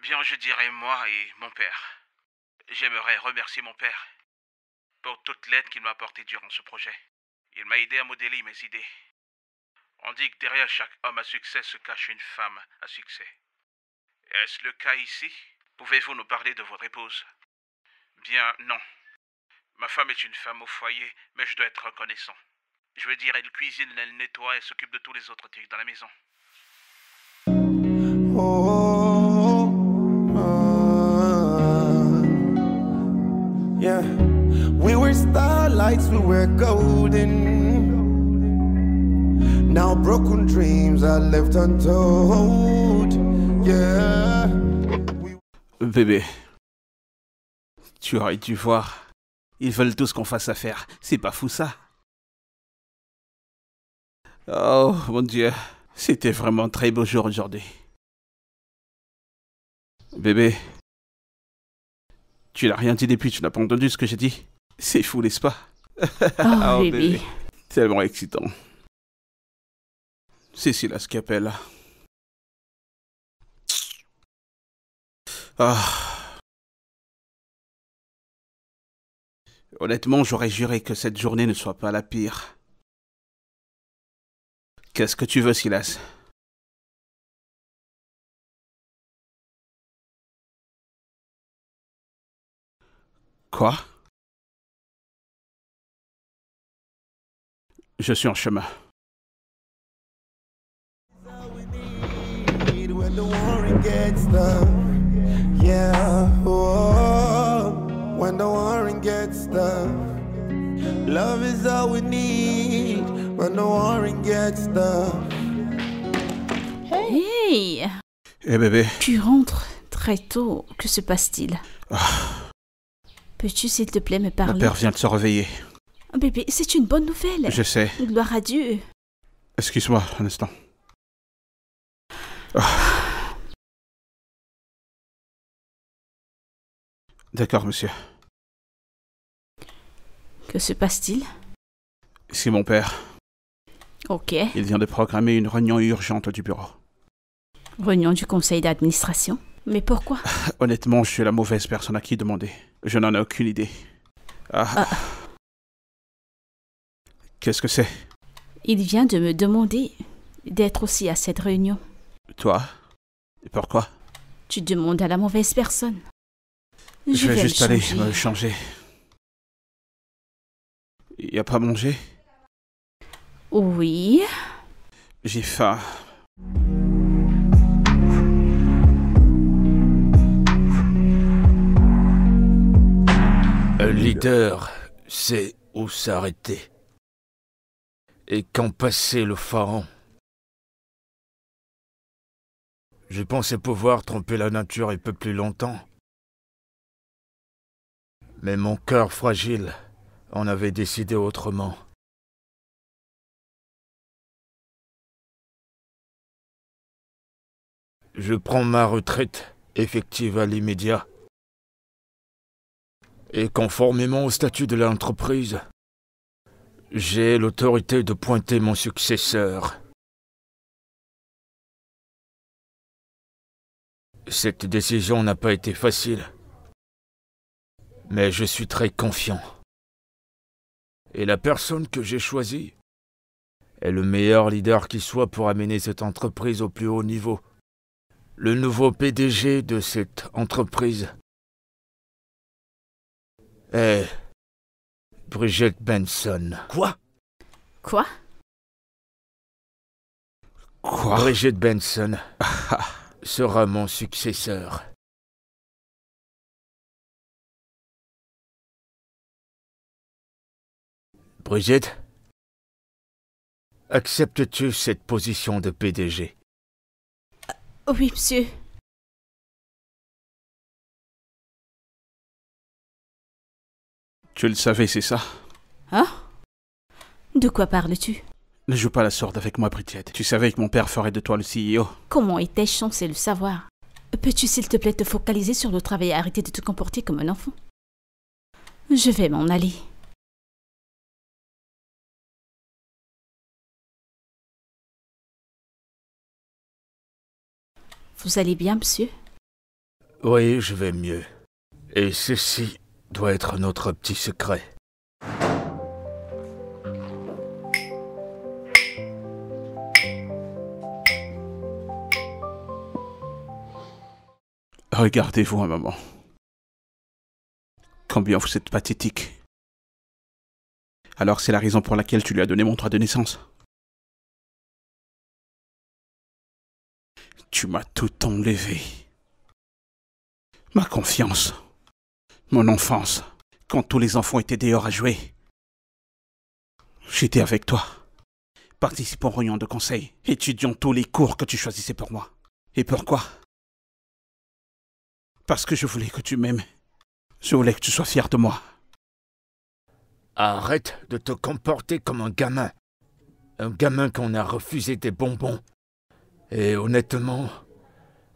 Bien, je dirais moi et mon père. J'aimerais remercier mon père pour toute l'aide qu'il m'a apportée durant ce projet. Il m'a aidé à modeler mes idées. On dit que derrière chaque homme à succès se cache une femme à succès. Est-ce le cas ici? Pouvez-vous nous parler de votre épouse? Bien, non. Ma femme est une femme au foyer, mais je dois être reconnaissant. Je veux dire, elle cuisine, elle nettoie, elle s'occupe de tous les autres trucs dans la maison. Oh, yeah. We were starlights, we were golden. Now broken dreams are left untold. Yeah. Bébé, tu aurais dû voir. Ils veulent tous qu'on fasse affaire. C'est pas fou ça? Oh mon Dieu, c'était vraiment un très beau jour aujourd'hui. Bébé, tu n'as rien dit depuis, tu n'as pas entendu ce que j'ai dit? C'est fou, n'est-ce pas? Oh, bébé. Tellement excitant. C'est Silas qui appelle. Ah. Honnêtement, j'aurais juré que cette journée ne soit pas la pire. Qu'est-ce que tu veux, Silas? Quoi? Je suis en chemin. When the warring gets tough, yeah, oh, when the warring gets tough, love is all we need. When the warring gets tough. Hey! Eh bébé, Tu rentres très tôt. Que se passe-t-il? Peux-tu, s'il te plaît, me mon parler? père vient de se réveiller. Bébé, c'est une bonne nouvelle. Je sais. Gloire à Dieu. Excuse-moi un instant. Ah. D'accord, monsieur. Que se passe-t-il? C'est mon père. Ok. Il vient de programmer une réunion urgente du bureau. Réunion du conseil d'administration. Mais pourquoi? Honnêtement, je suis la mauvaise personne à qui demander. Je n'en ai aucune idée. Ah. Qu'est-ce que c'est? Il vient de me demander d'être aussi à cette réunion. Toi? Et pourquoi? Tu demandes à la mauvaise personne. Je vais me juste aller changer. me changer. Y a pas mangé? Oui. J'ai faim. Un leader sait où s'arrêter. Et quand passer le pharaon. Je pensais pouvoir tromper la nature un peu plus longtemps. Mais mon cœur fragile en avait décidé autrement. Je prends ma retraite effective à l'immédiat. Et conformément au statut de l'entreprise, j'ai l'autorité de pointer mon successeur Cette décision n'a pas été facile. Mais je suis très confiant. Et la personne que j'ai choisie est le meilleur leader qui soit pour amener cette entreprise au plus haut niveau. Le nouveau PDG de cette entreprise est Bridget Benson. Quoi? Quoi? Quoi? Bridget Benson sera mon successeur. Bridget, acceptes-tu cette position de PDG? Oui, monsieur. Tu le savais, c'est ça? Hein? De quoi parles-tu? Ne joue pas la sorte avec moi, Bridget. Tu savais que mon père ferait de toi le CEO. Comment étais-je censé le savoir? Peux-tu, s'il te plaît, te focaliser sur le travail et arrêter de te comporter comme un enfant? Je vais m'en aller. Vous allez bien, monsieur? Oui, je vais mieux. Et ceci doit être notre petit secret. Regardez-vous un moment. Combien vous êtes pathétique. Alors c'est la raison pour laquelle tu lui as donné mon droit de naissance. Tu m'as tout enlevé. Ma confiance. Mon enfance. Quand tous les enfants étaient dehors à jouer. J'étais avec toi. Participant aux réunions de conseil. Étudiant tous les cours que tu choisissais pour moi. Et pourquoi? Parce que je voulais que tu m'aimes. Je voulais que tu sois fier de moi. Arrête de te comporter comme un gamin. Un gamin qu'on a refusé des bonbons. Et honnêtement,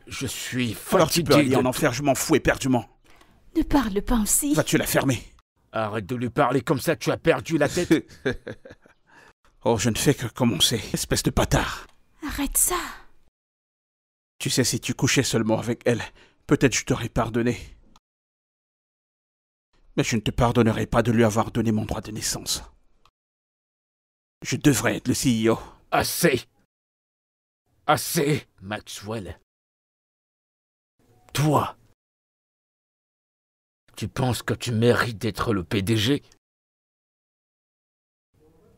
je suis fatigué. Alors tu peux aller en enfer, je m'en fous éperdument. Ne parle pas ainsi. Vas-tu la fermer? Arrête de lui parler comme ça, tu as perdu la tête. Oh, je ne fais que commencer, espèce de bâtard. Arrête ça. Tu sais, si tu couchais seulement avec elle, peut-être je t'aurais pardonné. Mais je ne te pardonnerai pas de lui avoir donné mon droit de naissance. Je devrais être le CEO. Assez. Assez, Maxwell. Toi, tu penses que tu mérites d'être le PDG?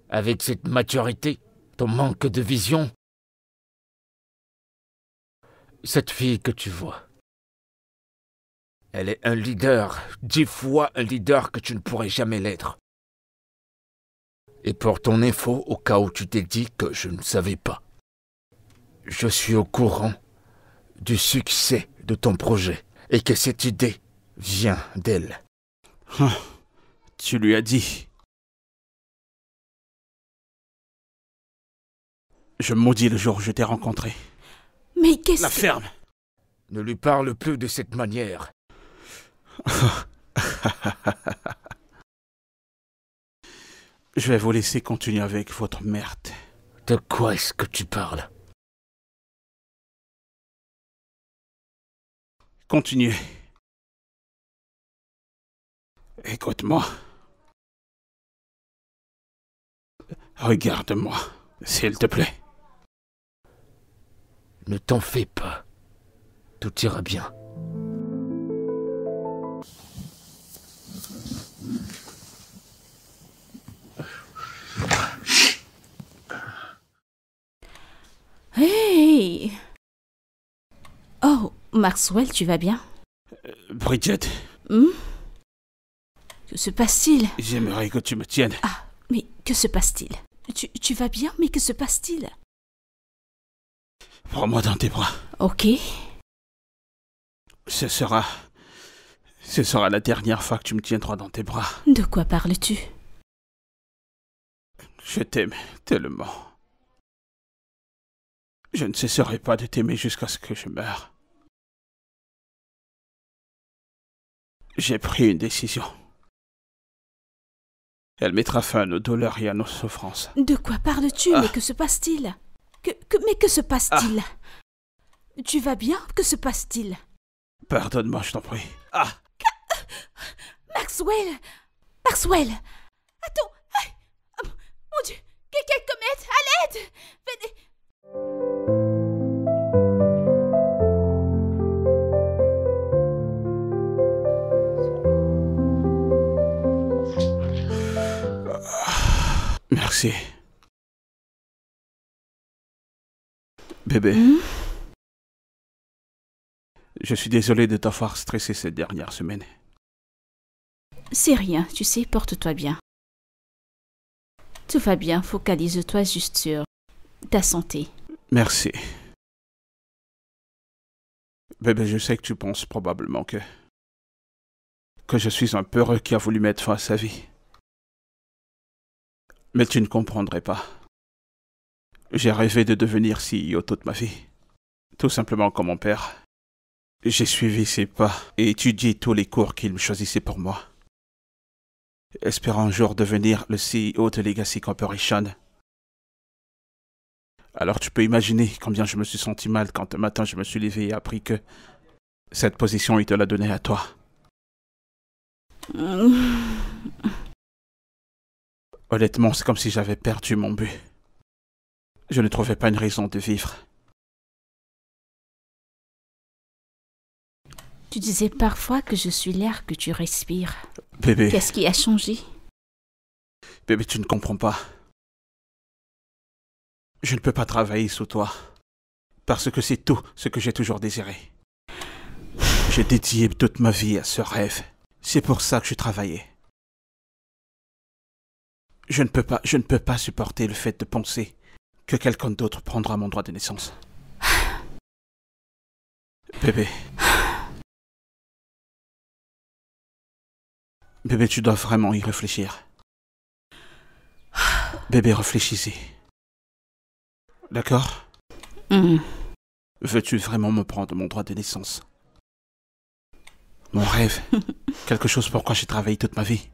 Avec cette maturité, ton manque de vision, cette fille que tu vois, elle est un leader, 10 fois un leader que tu ne pourrais jamais l'être. Et pour ton info, au cas où tu t'es dit que je ne savais pas, je suis au courant du succès de ton projet et que cette idée vient d'elle. Tu lui as dit. Je maudis le jour où je t'ai rencontré. Mais qu'est-ce La que... ferme. Ne lui parle plus de cette manière. Je vais vous laisser continuer avec votre merde. De quoi est-ce que tu parles? Continuez. Écoute-moi. Regarde-moi, s'il te plaît. Ne t'en fais pas. Tout ira bien. Hey! Oh, Maxwell, tu vas bien? Bridget, Que se passe-t-il? j'aimerais que tu me tiennes. Ah, mais que se passe-t-il? Tu vas bien, mais que se passe-t-il? Prends-moi dans tes bras. Ok. Ce sera la dernière fois que tu me tiendras dans tes bras. De quoi parles-tu? Je t'aime tellement. Je ne cesserai pas de t'aimer jusqu'à ce que je meure. J'ai pris une décision. Elle mettra fin à nos douleurs et à nos souffrances. De quoi parles-tu? Mais que se passe-t-il? Mais que se passe-t-il? Tu vas bien? Que se passe-t-il? Pardonne-moi, je t'en prie. Ah! Maxwell! Maxwell! Attends! Aïe. Mon Dieu! Quelqu'un m'aide! À l'aide! Venez! Merci. Bébé. Je suis désolé de t'avoir stressé cette dernière semaine. C'est rien, tu sais, porte-toi bien. Tout va bien, focalise-toi juste sur ta santé. Merci. Bébé, je sais que tu penses probablement que je suis un peureux qui a voulu mettre fin à sa vie. Mais tu ne comprendrais pas. J'ai rêvé de devenir CEO toute ma vie. Tout simplement comme mon père. J'ai suivi ses pas et étudié tous les cours qu'il me choisissait pour moi. Espérant un jour devenir le CEO de Legacy Corporation. Alors tu peux imaginer combien je me suis senti mal quand un matin je me suis levé et appris que cette position, il te l'a donnée à toi. Honnêtement, c'est comme si j'avais perdu mon but. Je ne trouvais pas une raison de vivre. Tu disais parfois que je suis l'air que tu respires. Bébé, Qu'est-ce qui a changé? bébé, tu ne comprends pas. Je ne peux pas travailler sous toi. Parce que c'est tout ce que j'ai toujours désiré. J'ai dédié toute ma vie à ce rêve. C'est pour ça que je travaillais. Je ne peux pas supporter le fait de penser que quelqu'un d'autre prendra mon droit de naissance. Bébé. Bébé, tu dois vraiment y réfléchir. Bébé, réfléchis-y. D'accord? Veux-tu vraiment me prendre mon droit de naissance? Mon rêve. Quelque chose pour quoi j'ai travaillé toute ma vie.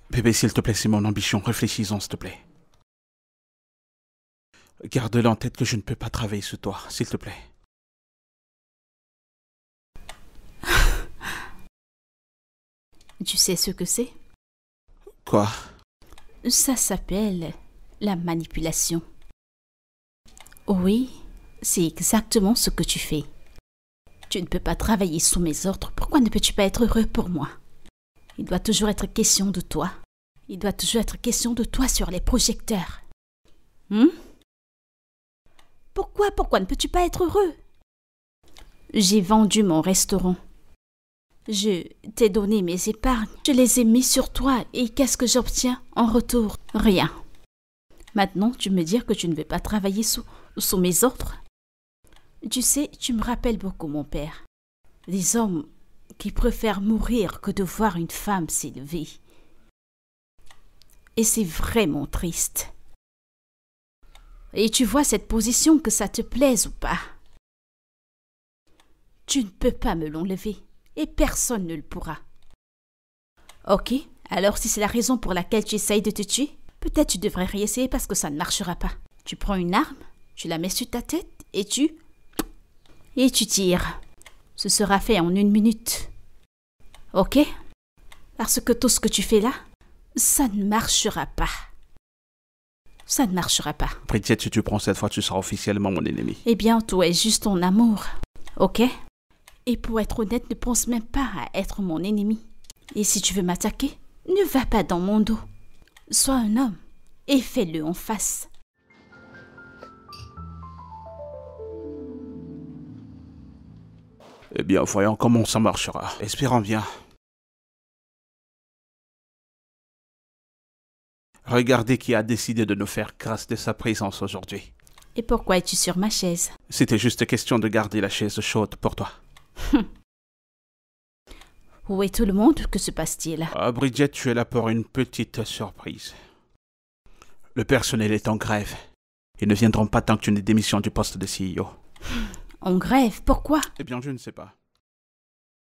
Bébé, s'il te plaît, c'est mon ambition. Réfléchis-en, s'il te plaît. Garde-le en tête que je ne peux pas travailler sur toi, s'il te plaît. Tu sais ce que c'est? Quoi? Ça s'appelle la manipulation. Oui, c'est exactement ce que tu fais. Tu ne peux pas travailler sous mes ordres. Pourquoi ne peux-tu pas être heureux pour moi? Il doit toujours être question de toi. Il doit toujours être question de toi sur les projecteurs. Pourquoi ne peux-tu pas être heureux? J'ai vendu mon restaurant. Je t'ai donné mes épargnes. Je les ai mis sur toi. Et qu'est-ce que j'obtiens en retour? Rien. Maintenant, tu me dis que tu ne veux pas travailler sous mes ordres? Tu sais, tu me rappelles beaucoup mon père. Des hommes qui préfèrent mourir que de voir une femme s'élever. Et c'est vraiment triste. Et tu vois cette position, que ça te plaise ou pas. Tu ne peux pas me l'enlever. Et personne ne le pourra. Ok, alors si c'est la raison pour laquelle tu essayes de te tuer, peut-être tu devrais réessayer parce que ça ne marchera pas. Tu prends une arme, tu la mets sur ta tête et tu tires. Ce sera fait en 1 minute. Ok? Parce que tout ce que tu fais là, ça ne marchera pas. Ça ne marchera pas. Bridget, si tu prends cette fois, tu seras officiellement mon ennemi. Eh bien, toi est juste ton amour. Ok? Et pour être honnête, ne pense même pas à être mon ennemi. Et si tu veux m'attaquer, ne va pas dans mon dos. Sois un homme et fais-le en face. Eh bien, voyons comment ça marchera. Espérons bien. Regardez qui a décidé de nous faire grâce de sa présence aujourd'hui. Et pourquoi es-tu sur ma chaise? C'était juste question de garder la chaise chaude pour toi. Où est tout le monde? Que se passe-t-il? Ah, Bridget, tu es là pour une petite surprise. Le personnel est en grève. Ils ne viendront pas tant que tu n'aies démission du poste de CEO. En grève? Pourquoi? Eh bien, je ne sais pas.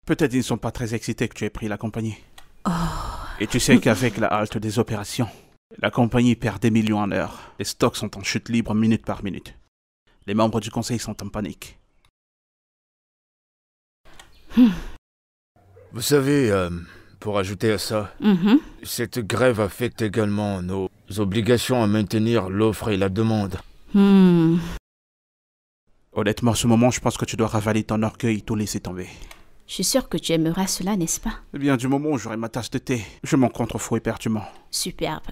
Peut-être ils ne sont pas très excités que tu aies pris la compagnie. Oh. Et tu sais qu'avec la halte des opérations, la compagnie perd des millions en heure. Les stocks sont en chute libre minute par minute. Les membres du conseil sont en panique. Vous savez, pour ajouter à ça, cette grève affecte également nos obligations à maintenir l'offre et la demande. Honnêtement, à ce moment, je pense que tu dois ravaler ton orgueil et tout laisser tomber. Je suis sûre que tu aimeras cela, n'est-ce pas? Eh bien, du moment où j'aurai ma tasse de thé, je m'en contrefous éperdument. Superbe.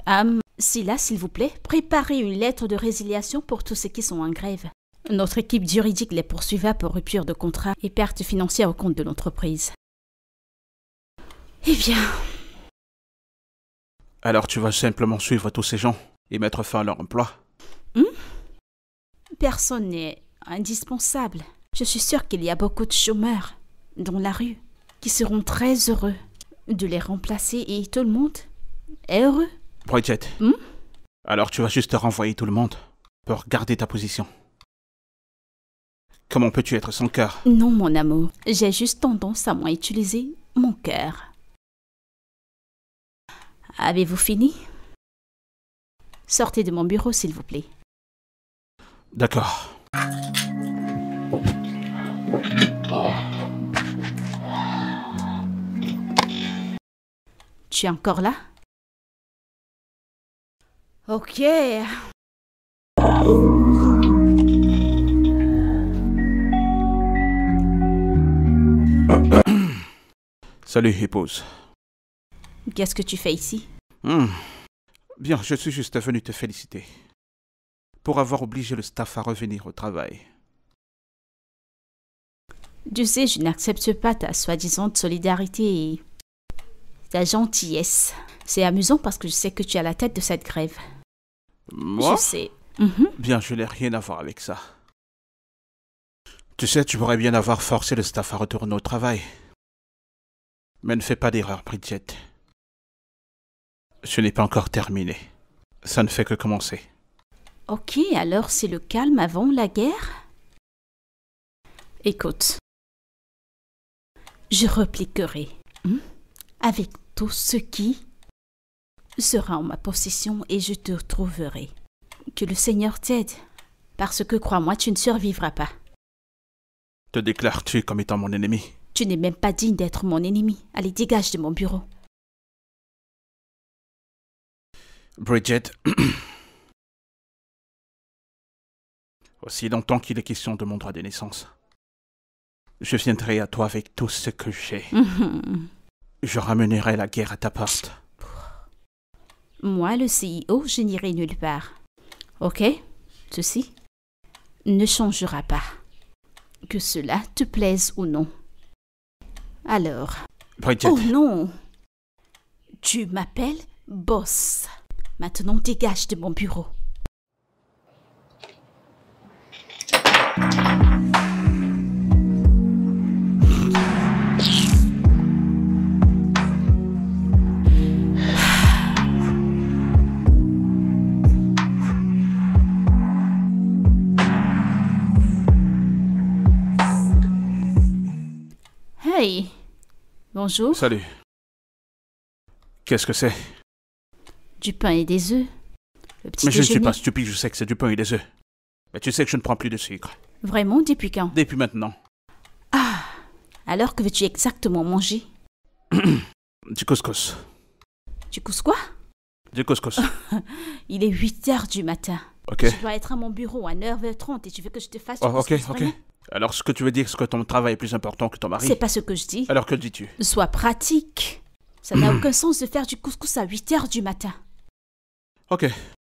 Scylla, s'il vous plaît, préparez une lettre de résiliation pour tous ceux qui sont en grève. Notre équipe juridique les poursuivra pour rupture de contrat et pertes financières au compte de l'entreprise. Eh bien... Alors tu vas simplement suivre tous ces gens et mettre fin à leur emploi? Personne n'est indispensable. Je suis sûre qu'il y a beaucoup de chômeurs dans la rue qui seront très heureux de les remplacer et tout le monde est heureux. Bridget, alors tu vas juste renvoyer tout le monde pour garder ta position. Comment peux-tu être sans cœur? Non, mon amour. J'ai juste tendance à moins utiliser mon cœur. Avez-vous fini? Sortez de mon bureau, s'il vous plaît. D'accord. Tu es encore là? Ok. Salut, épouse. Qu'est-ce que tu fais ici? Bien, je suis juste venu te féliciter pour avoir obligé le staff à revenir au travail. Tu sais, je n'accepte pas ta soi-disant solidarité et ta gentillesse. C'est amusant parce que je sais que tu es à la tête de cette grève. Moi? Je sais. Bien, je n'ai rien à voir avec ça. Tu sais, tu pourrais bien avoir forcé le staff à retourner au travail. Mais ne fais pas d'erreur, Bridget. Ce n'est pas encore terminé. Ça ne fait que commencer. Ok, alors c'est le calme avant la guerre? Écoute, je répliquerai avec tout ce qui sera en ma possession et je te trouverai. Que le Seigneur t'aide, parce que crois-moi, tu ne survivras pas. Te déclares-tu comme étant mon ennemi? Tu n'es même pas digne d'être mon ennemi. Allez, dégage de mon bureau. Bridget, aussi longtemps qu'il est question de mon droit de naissance, je viendrai à toi avec tout ce que j'ai. Je ramènerai la guerre à ta porte. Moi, le CEO, je n'irai nulle part. Ok? Ceci ne changera pas. Que cela te plaise ou non. Alors... Bridget. Oh non! Tu m'appelles boss. Maintenant, dégage de mon bureau. Hey! Bonjour. Salut. Qu'est-ce que c'est? Du pain et des œufs. Le petit Mais je ne suis déjeuner. pas stupide, je sais que c'est du pain et des œufs. Mais tu sais que je ne prends plus de sucre. Vraiment, depuis quand? Depuis maintenant. Ah! Alors que veux-tu exactement manger? Du couscous. Tu cousses quoi? Du couscous. Il est 8h du matin. Ok. Je dois être à mon bureau à 9h30 et tu veux que je te fasse du Oh, ok, couscous, ok. vraiment? Alors ce que tu veux dire, c'est que ton travail est plus important que ton mari. C'est pas ce que je dis. Alors que dis-tu? Sois pratique. Ça n'a aucun sens de faire du couscous à 8h du matin. Ok.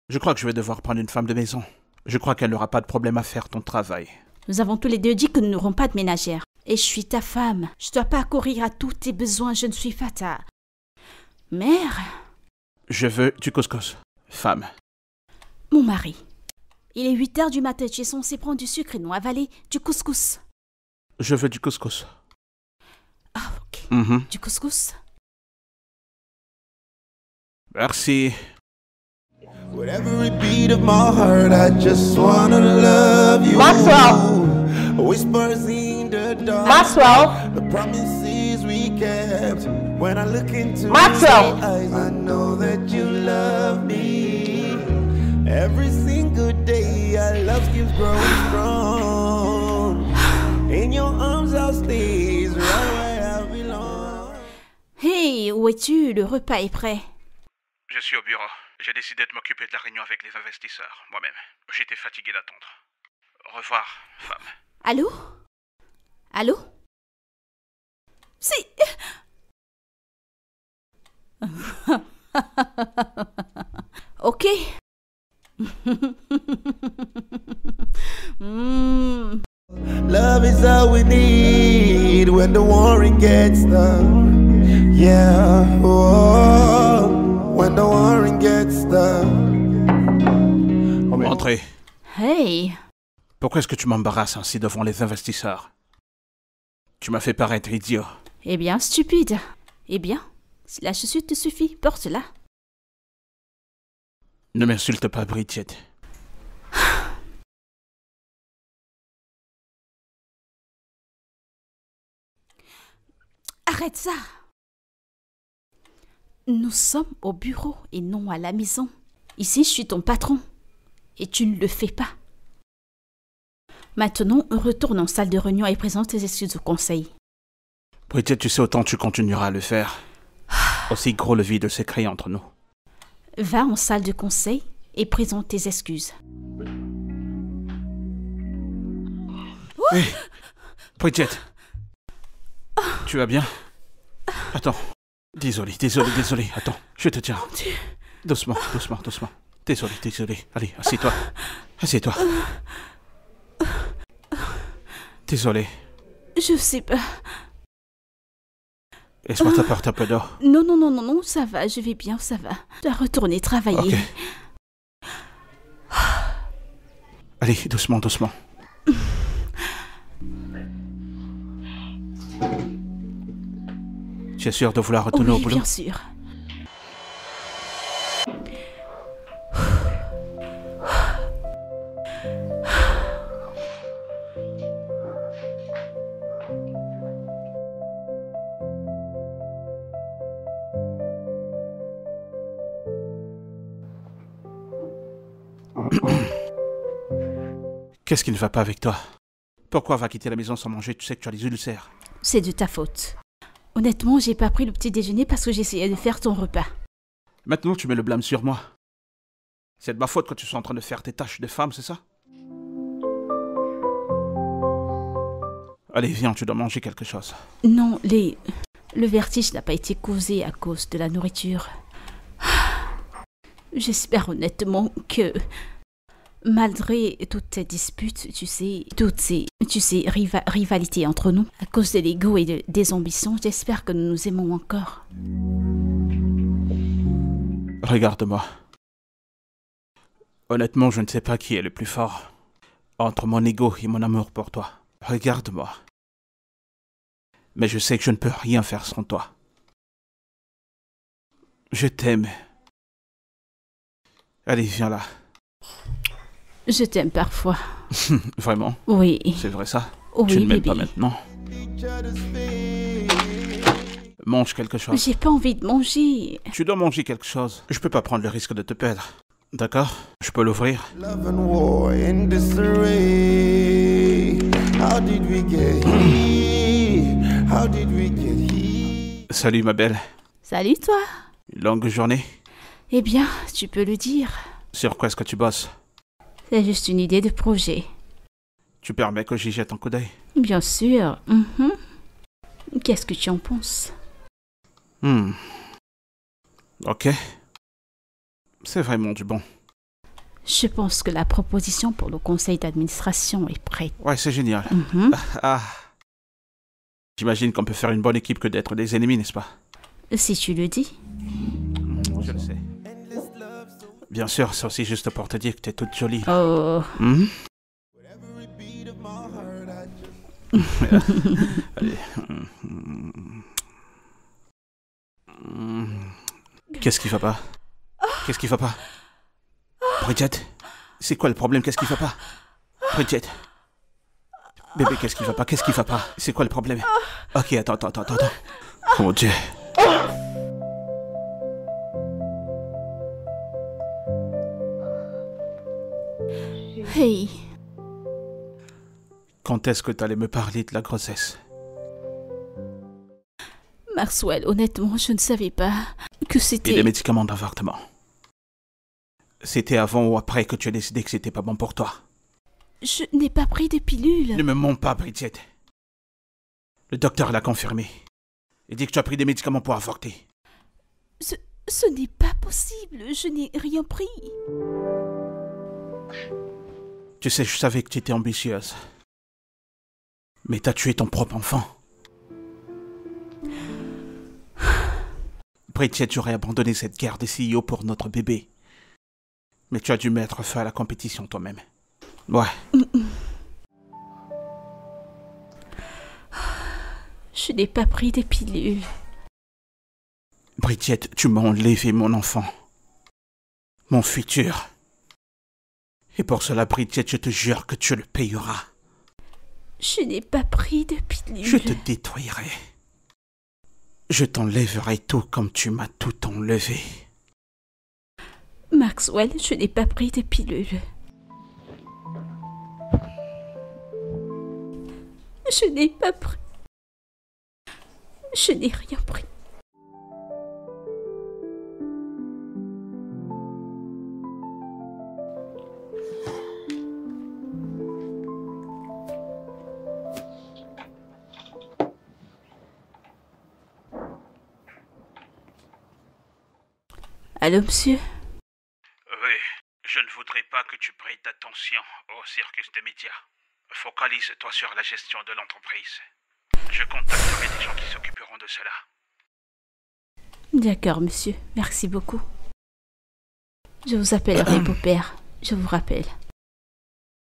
Je crois que je vais devoir prendre une femme de maison. Je crois qu'elle n'aura pas de problème à faire ton travail. Nous avons tous les deux dit que nous n'aurons pas de ménagère. Et je suis ta femme. Je dois pas accourir à tous tes besoins. Je ne suis pas ta mère. Je veux du couscous. Femme. Mon mari. Il est 8h du matin. Tu es censé prendre du sucre et non avaler du couscous. Je veux du couscous. Ah, ok. Mhm. Du couscous? Merci. With every beat of my heart, I just wanna love you. Maxwell. Whispers in the dark. Maxwell. The promises we kept. When I look into Maxwell. your eyes, I know that you love me. Every single day our love keeps growing strong. In your arms I'll stay right where I belong. Hey, où es-tu? Le repas est prêt. Je suis au bureau. J'ai décidé de m'occuper de la réunion avec les investisseurs, moi-même. J'étais fatigué d'attendre. Au revoir, femme. Allô? Allô? Si. Ok. Love is all we need when the warring gets tough. Yeah, oh, when the warring gets tough. Entrez. Hey. Pourquoi est-ce que tu m'embarrasses ainsi devant les investisseurs? Tu m'as fait paraître idiot. Eh bien, stupide. Eh bien, si la chaussure te suffit, porte-la. Ne m'insulte pas, Bridget. Arrête ça. Nous sommes au bureau et non à la maison. Ici, je suis ton patron. Et tu ne le fais pas. Maintenant, retourne en salle de réunion et présente tes excuses au conseil. Bridget, tu sais, autant tu continueras à le faire, aussi gros le vide s'est créé entre nous. Va en salle de conseil et présente tes excuses. Hé, Bridget. Tu vas bien? Attends. Désolé. Attends, je te tiens. Doucement. Désolé. Allez, assieds-toi. Désolé. Je sais pas. Laisse-moi t'apporter un peu d'eau. Non, ça va, je vais bien, ça va. Je dois retourner travailler. Ok. Allez, doucement. Tu es sûr de vouloir retourner au Oui, boulot? bien sûr. Qu'est-ce qui ne va pas avec toi? Pourquoi va quitter la maison sans manger? Tu sais que tu as les ulcères. C'est de ta faute. Honnêtement, j'ai pas pris le petit déjeuner parce que j'essayais de faire ton repas. Maintenant, tu mets le blâme sur moi. C'est de ma faute quand tu sois en train de faire tes tâches de femme, c'est ça? Allez, viens, tu dois manger quelque chose. Non, le vertige n'a pas été causé à cause de la nourriture. J'espère honnêtement que, malgré toutes ces disputes, rivalités entre nous, à cause de l'ego et des ambitions, j'espère que nous nous aimons encore. Regarde-moi. Honnêtement, je ne sais pas qui est le plus fort entre mon ego et mon amour pour toi. Regarde-moi. Mais je sais que je ne peux rien faire sans toi. Je t'aime. Allez, viens là. Je t'aime parfois. Vraiment? Oui. C'est vrai ça? Oui, Tu ne m'aimes bébé. pas maintenant? Mange quelque chose. J'ai pas envie de manger. Tu dois manger quelque chose. Je peux pas prendre le risque de te perdre. D'accord? Je peux l'ouvrir? Love and war in disarray. How did we get here? How did we get here? Salut ma belle. Salut toi. Une longue journée. Eh bien, tu peux le dire. Sur quoi est-ce que tu bosses? C'est juste une idée de projet. Tu permets que j'y jette un coup d'œil? Bien sûr. Qu'est-ce que tu en penses? Ok. C'est vraiment du bon. Je pense que la proposition pour le conseil d'administration est prête. Ouais, c'est génial. Ah. J'imagine qu'on peut faire une bonne équipe que d'être des ennemis, n'est-ce pas? Si tu le dis. Je le sais. Bien sûr, c'est aussi juste pour te dire que t'es toute jolie. Oh. Every beat of my heart, I just Allez. Qu'est-ce qui va pas? Qu'est-ce qui va pas? Bridget? C'est quoi le problème? Qu'est-ce qui va pas? Bridget? Bébé, qu'est-ce qui va pas? Qu'est-ce qui va pas? C'est quoi le problème? Ok, attends. Oh mon Dieu. Hey, Quand est-ce que t'allais me parler de la grossesse? Maxwell, honnêtement, je ne savais pas que Et c'était... des médicaments d'avortement. C'était avant ou après que tu as décidé que c'était pas bon pour toi? Je n'ai pas pris de pilule. Ne me mens pas, Bridget. Le docteur l'a confirmé. Il dit que tu as pris des médicaments pour avorter. Ce n'est pas possible, je n'ai rien pris. Tu sais, je savais que tu étais ambitieuse. Mais t'as tué ton propre enfant. Bridget, tu aurais abandonné cette guerre des CEO pour notre bébé. Mais tu as dû mettre fin à la compétition toi-même. Ouais. Je n'ai pas pris de pilule. Bridget, tu m'as enlevé mon enfant. Mon futur. Et pour cela, Bridget, je te jure que tu le payeras. Je n'ai pas pris de pilule. Je te détruirai. Je t'enlèverai tout comme tu m'as tout enlevé. Maxwell, je n'ai pas pris de pilule. Je n'ai pas pris. Je n'ai rien pris. Allô, monsieur? Oui, je ne voudrais pas que tu prêtes attention au circus des médias. Focalise-toi sur la gestion de l'entreprise. Je contacterai des gens qui s'occuperont de cela. D'accord, monsieur. Merci beaucoup. Je vous appellerai, beau-père. Je vous rappelle.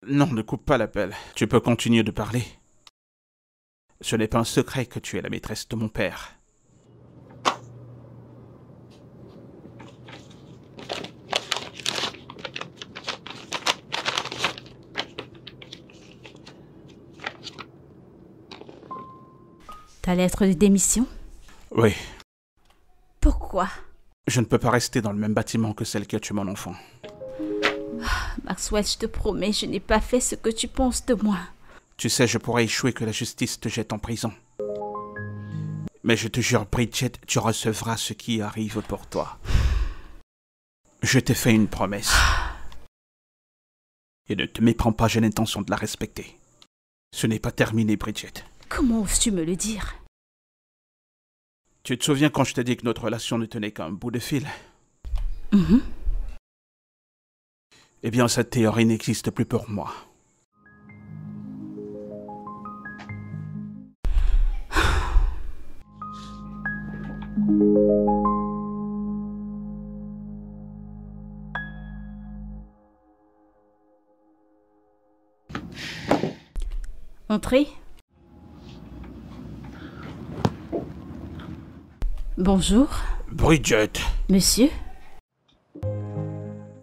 Non, ne coupe pas l'appel. Tu peux continuer de parler. Ce n'est pas un secret que tu es la maîtresse de mon père. Ta lettre de démission? Oui, Pourquoi? je ne peux pas rester dans le même bâtiment que celle qui a tué mon enfant. Maxwell, je te promets, je n'ai pas fait ce que tu penses de moi. Tu sais, je pourrais échouer que la justice te jette en prison. Mais je te jure, Bridget, tu recevras ce qui arrive pour toi. Je t'ai fait une promesse. Et ne te méprends pas, j'ai l'intention de la respecter. Ce n'est pas terminé, Bridget. Comment oses-tu me le dire? Tu te souviens quand je t'ai dit que notre relation ne tenait qu'à un bout de fil? Mhm. Eh bien, cette théorie n'existe plus pour moi. Entrez. Bonjour, Bridget! monsieur.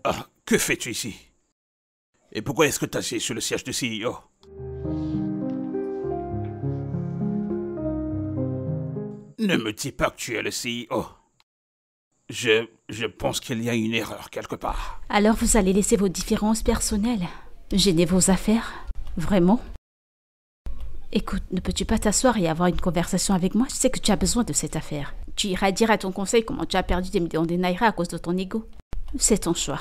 Ah, que fais-tu ici? Et pourquoi est-ce que tu es assis sur le siège de CEO? Ne me dis pas que tu es le CEO. Je pense qu'il y a une erreur quelque part. Alors vous allez laisser vos différences personnelles gêner vos affaires? Vraiment? Écoute, ne peux-tu pas t'asseoir et avoir une conversation avec moi? Je sais que tu as besoin de cette affaire. Tu iras dire à ton conseil comment tu as perdu des millions de naira à cause de ton ego. C'est ton choix.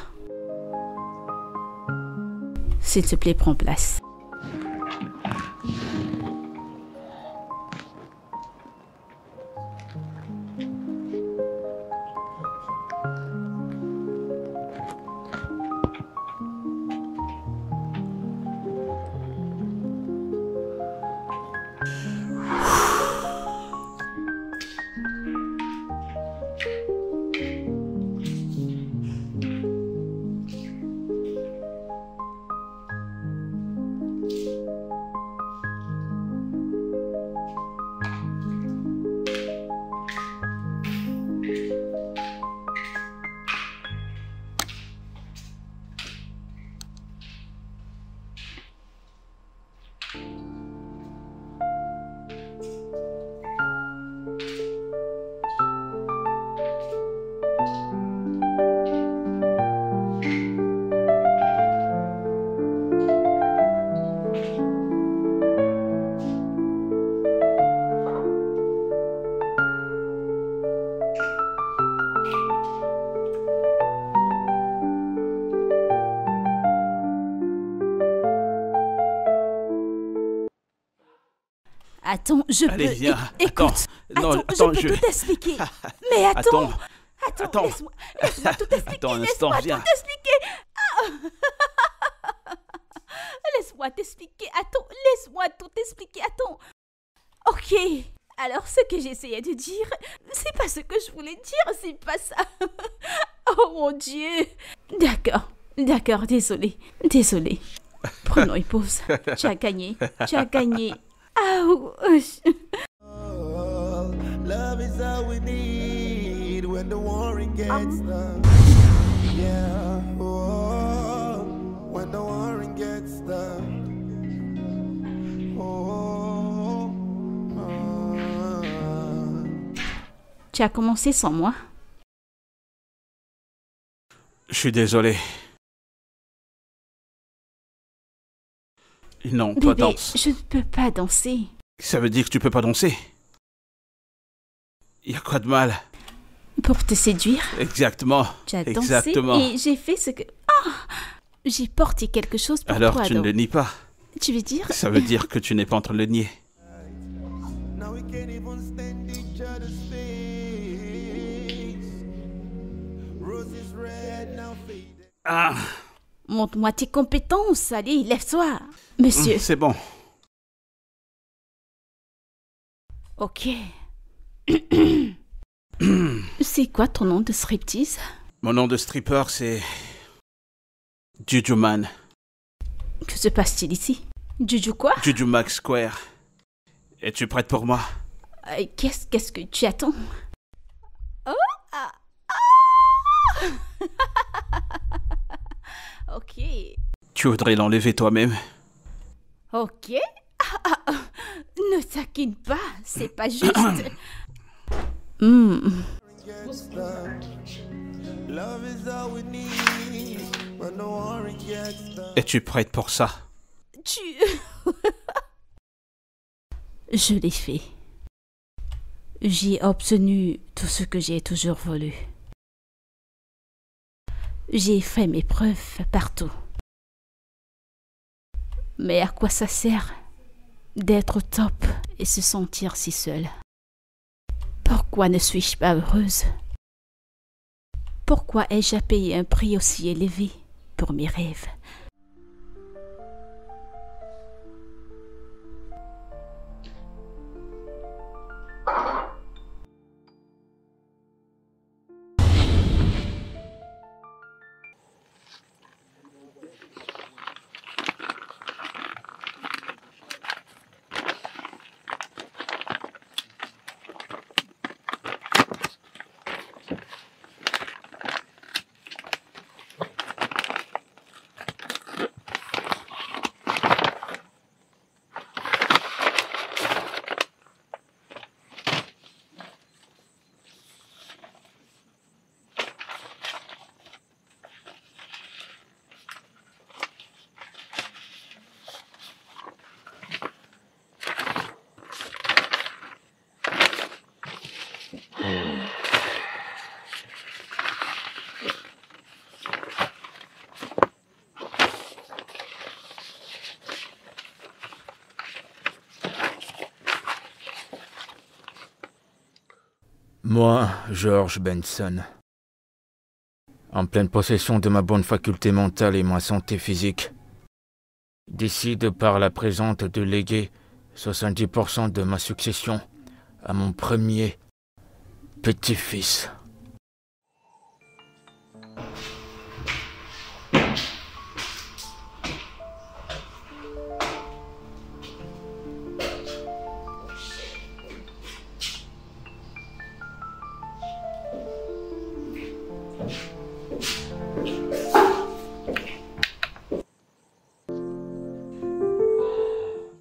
S'il te plaît, prends place. Attends, je Allez, peux... viens. Écoute, Non, attends, je peux tout expliquer. Mais attends, Attends. laisse-moi tout expliquer. Attends un instant, viens. Tout expliquer. Laisse-moi t'expliquer. Attends, laisse-moi tout expliquer. Attends. Ok. Alors, ce que j'essayais de dire, c'est pas ce que je voulais dire, c'est pas ça. Oh mon Dieu. D'accord, désolé. Prenons une pause. Tu as gagné. Ouch. Oh, love is all we need when the warring gets tough. Yeah, oh, when the warring gets tough. Oh, Tu as commencé sans moi? Je suis désolé. Non, toi Bébé, danse. je ne peux pas danser. Ça veut dire que tu peux pas danser? Y a quoi de mal? Pour te séduire, Exactement. tu as dansé Exactement. et j'ai fait ce que... J'ai porté quelque chose pour Alors toi, tu ne donc. le nies pas. Tu veux dire... Ça veut dire que tu n'es pas en train de le nier. now we can't even stand each other's face. Roses red, now faded. Ah, Montre-moi tes compétences, allez, lève-toi. Monsieur, c'est bon. ok. C'est quoi ton nom de striptease? Mon nom de stripper, c'est... Jujuman. Que se passe-t-il ici? Juju quoi? Juju Max Square. Es-tu prête pour moi? Qu'est-ce que tu attends? Ok. Tu voudrais l'enlever toi-même? Ok. Ne taquine pas, c'est pas juste. Gets tough. Love is all we need when the warring gets tough. Es-tu prête pour ça? Je l'ai fait. J'ai obtenu tout ce que j'ai toujours voulu. J'ai fait mes preuves partout. Mais à quoi ça sert d'être au top et se sentir si seule? Pourquoi ne suis-je pas heureuse? Pourquoi ai-je à payer un prix aussi élevé pour mes rêves? Moi, George Benson, en pleine possession de ma bonne faculté mentale et ma santé physique, décide par la présente de léguer 70% de ma succession à mon premier petit-fils.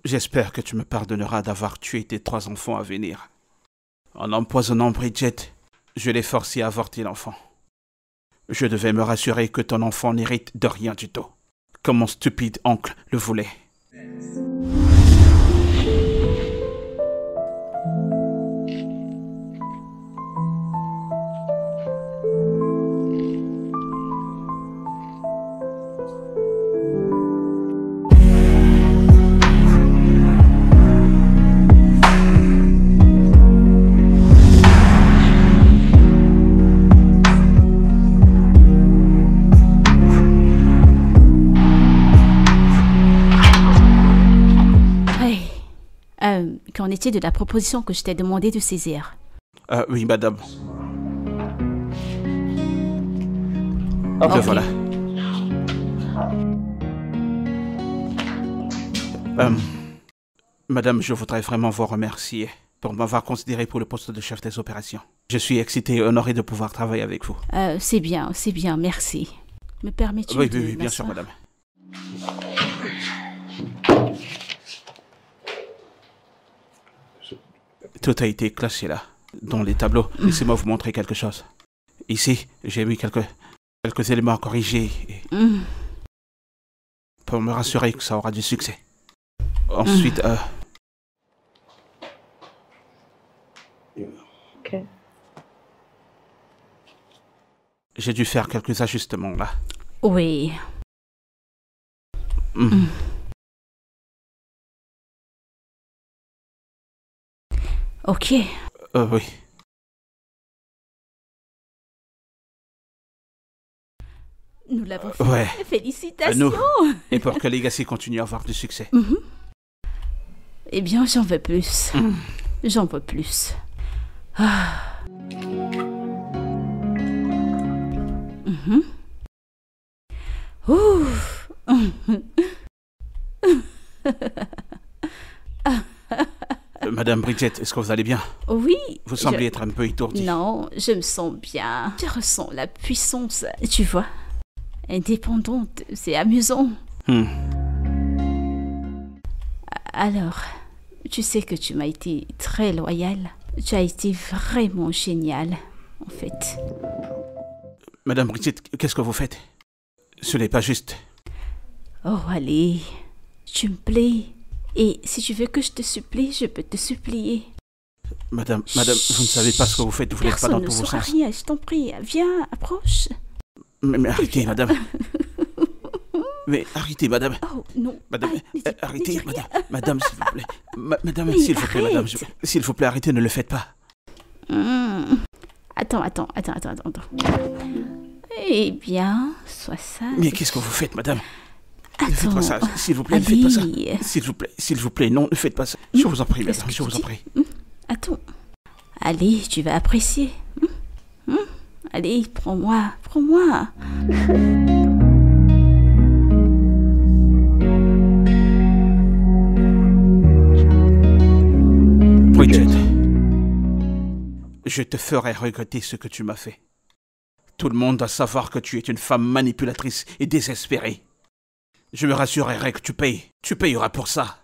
J'espère que tu me pardonneras d'avoir tué tes 3 enfants à venir. En empoisonnant Bridget, je l'ai forcé à avorter l'enfant. Je devais me rassurer que ton enfant n'hérite de rien du tout, comme mon stupide oncle le voulait. était de la proposition que je t'ai demandé de saisir? Oui, madame. Ok. Le voilà. Madame, je voudrais vraiment vous remercier pour m'avoir considéré pour le poste de chef des opérations. Je suis excité et honoré de pouvoir travailler avec vous. C'est bien, merci. Me permets-tu Oui, de oui, bien sûr, m'asseoir? madame. Tout a été classé là, dans les tableaux. Laissez-moi vous montrer quelque chose. Ici, j'ai mis quelques éléments à corriger pour me rassurer que ça aura du succès. Ensuite, Ok. j'ai dû faire quelques ajustements là. Oui. Ok. Oui. Nous l'avons fait. Ouais. Félicitations. Nous. Et pour que Legacy continue à avoir du succès. Eh bien, j'en veux plus. J'en veux plus. Ah. Ouf. Madame Bridget, est-ce que vous allez bien? Oui. Vous semblez être un peu étourdie. Non, je me sens bien. Je ressens la puissance, tu vois. Indépendante, c'est amusant. Alors, tu sais que tu m'as été très loyale. Tu as été vraiment géniale, en fait. Madame Bridget, qu'est-ce que vous faites? Ce n'est pas juste. Oh, allez, tu me plais. Et si tu veux que je te supplie, je peux te supplier. Madame, vous ne savez pas ce que vous faites, vous n'êtes pas dans tous vos Personne ne sens. saura rien, je t'en prie. Viens, approche. Mais arrêtez, madame. Mais arrêtez, madame. Oh, non. Madame, arrêtez, ne dis madame. rien. Madame, s'il vous plaît. Madame, Mais s'il vous plaît, madame. arrête. S'il vous plaît, arrêtez, ne le faites pas. Attends. Eh bien, sois sage. Mais qu'est-ce que vous faites, madame? Ne faites Attends. pas ça, s'il vous plaît, ne faites pas ça. Allez. S'il vous plaît, non, ne faites pas ça. Je vous en prie, Qu'est-ce madame, que je tu vous en dis? prie. Attends. Allez, tu vas apprécier. Allez, prends-moi. Bridget, je te ferai regretter ce que tu m'as fait. Tout le monde doit savoir que tu es une femme manipulatrice et désespérée. Je me rassurerai que tu payes. Tu payeras pour ça.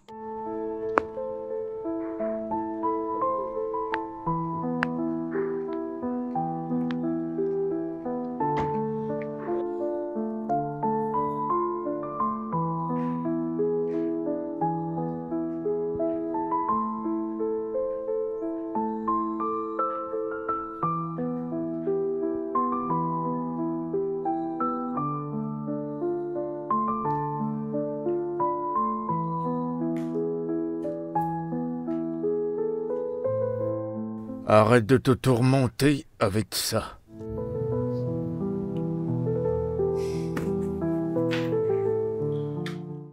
Arrête de te tourmenter avec ça.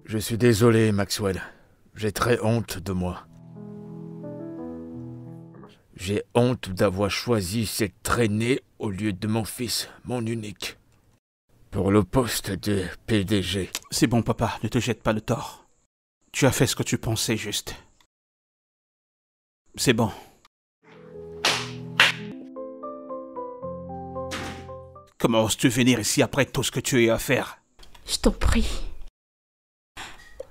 Je suis désolé, Maxwell. J'ai très honte de moi. J'ai honte d'avoir choisi cette traînée au lieu de mon fils, mon unique. Pour le poste de PDG. C'est bon, papa, ne te jette pas le tort. Tu as fait ce que tu pensais juste. C'est bon. Comment oses-tu venir ici après tout ce que tu as à faire? Je t'en prie.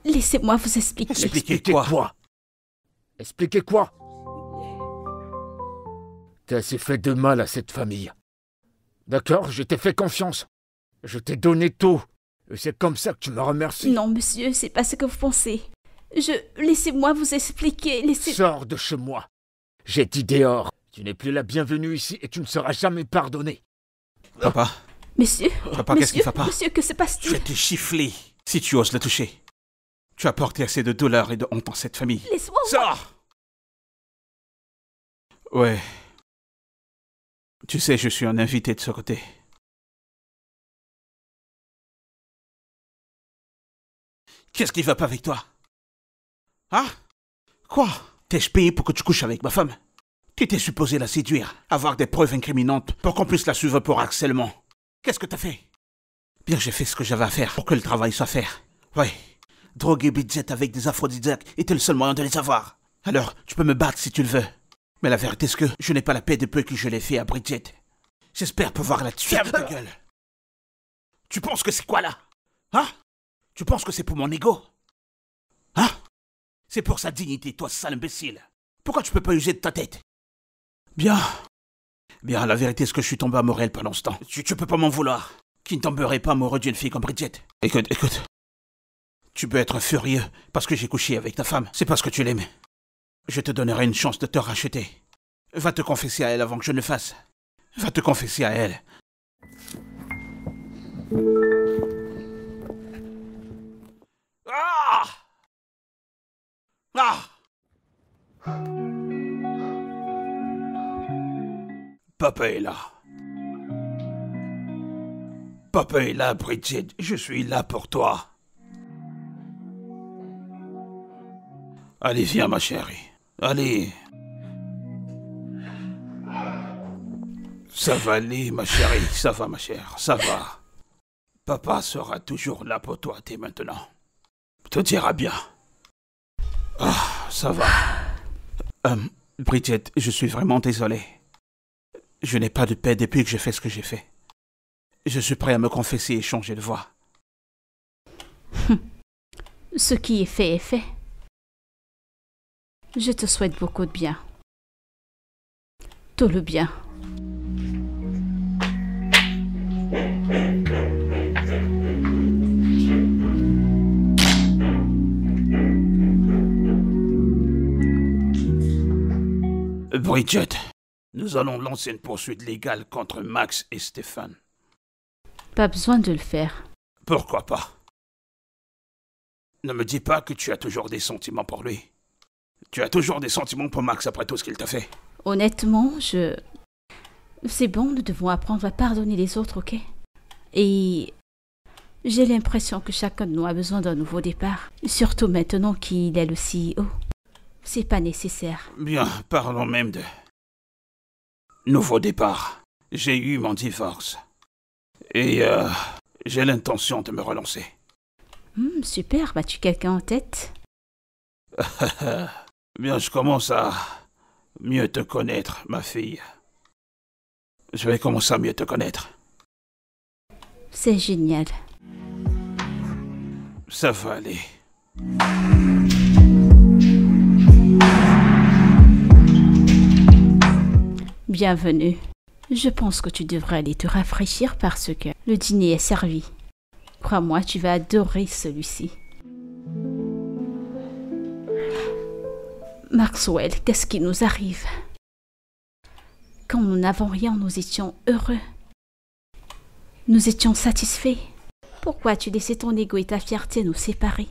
Laissez-moi vous expliquer. Expliquez quoi? Expliquez quoi? T'as assez fait de mal à cette famille. D'accord, je t'ai fait confiance. Je t'ai donné tout. Et c'est comme ça que tu me remercies. Non, monsieur, c'est pas ce que vous pensez. Laissez-moi vous expliquer. Sors de chez moi. J'ai dit dehors. Tu n'es plus la bienvenue ici et tu ne seras jamais pardonné. Papa, Monsieur. Papa, qu'est-ce qui va pas? Monsieur, que se je passe-t-il? vais te gifler si tu oses le toucher. Tu as porté assez de douleur et de honte en cette famille. Laisse-moi. Sors! Ouais. Tu sais, je suis un invité de ce côté. Qu'est-ce qui va pas avec toi? Hein? Quoi? T'es-je payé pour que tu couches avec ma femme? Tu étais supposé la séduire, avoir des preuves incriminantes pour qu'on puisse la suivre pour harcèlement. Qu'est-ce que t'as fait? Bien, j'ai fait ce que j'avais à faire pour que le travail soit fait. Ouais, droguer Bridget avec des aphrodisiaques était le seul moyen de les avoir. Alors, tu peux me battre si tu le veux. Mais la vérité, c'est que je n'ai pas la paix de peu que je l'ai fait à Bridget. J'espère pouvoir la tuer avec ta gueule. Tu penses que c'est quoi, là? Hein? Tu penses que c'est pour mon ego? Hein? C'est pour sa dignité, toi, sale imbécile. Pourquoi tu peux pas user de ta tête? Bien, la vérité, c'est que je suis tombé amoureux pendant ce temps. Tu peux pas m'en vouloir. Qui ne tomberait pas amoureux d'une fille comme Bridget? Écoute. Tu peux être furieux parce que j'ai couché avec ta femme. C'est parce que tu l'aimes. Je te donnerai une chance de te racheter. Va te confesser à elle avant que je ne le fasse. Va te confesser à elle. Ah! Ah! Papa est là. Papa est là, Bridget. Je suis là pour toi. Allez, viens, ma chérie. Allez. Ça va aller, ma chérie. Ça va, ma chère. Ça va. Papa sera toujours là pour toi dès maintenant. Tout ira bien. Ah, ça va. Bridget, je suis vraiment désolé. Je n'ai pas de paix depuis que j'ai fait ce que j'ai fait. Je suis prêt à me confesser et changer de voix. Ce qui est fait est fait. Je te souhaite beaucoup de bien. Tout le bien. Bridget, nous allons lancer une poursuite légale contre Max et Stéphane. Pas besoin de le faire. Pourquoi pas? Ne me dis pas que tu as toujours des sentiments pour lui. Tu as toujours des sentiments pour Max après tout ce qu'il t'a fait. Honnêtement, c'est bon, nous devons apprendre à pardonner les autres, ok? Et j'ai l'impression que chacun de nous a besoin d'un nouveau départ. Surtout maintenant qu'il est le CEO. C'est pas nécessaire. Bien, parlons même de nouveau départ. J'ai eu mon divorce. Et j'ai l'intention de me relancer. Super, as-tu quelqu'un en tête? Bien, je commence à mieux te connaître, ma fille. Je vais commencer à mieux te connaître. C'est génial. Ça va aller. Bienvenue. Je pense que tu devrais aller te rafraîchir parce que le dîner est servi. Crois-moi, tu vas adorer celui-ci. Maxwell, qu'est-ce qui nous arrive? Quand nous n'avons rien, nous étions heureux. Nous étions satisfaits. Pourquoi as-tu laissé ton ego et ta fierté nous séparer?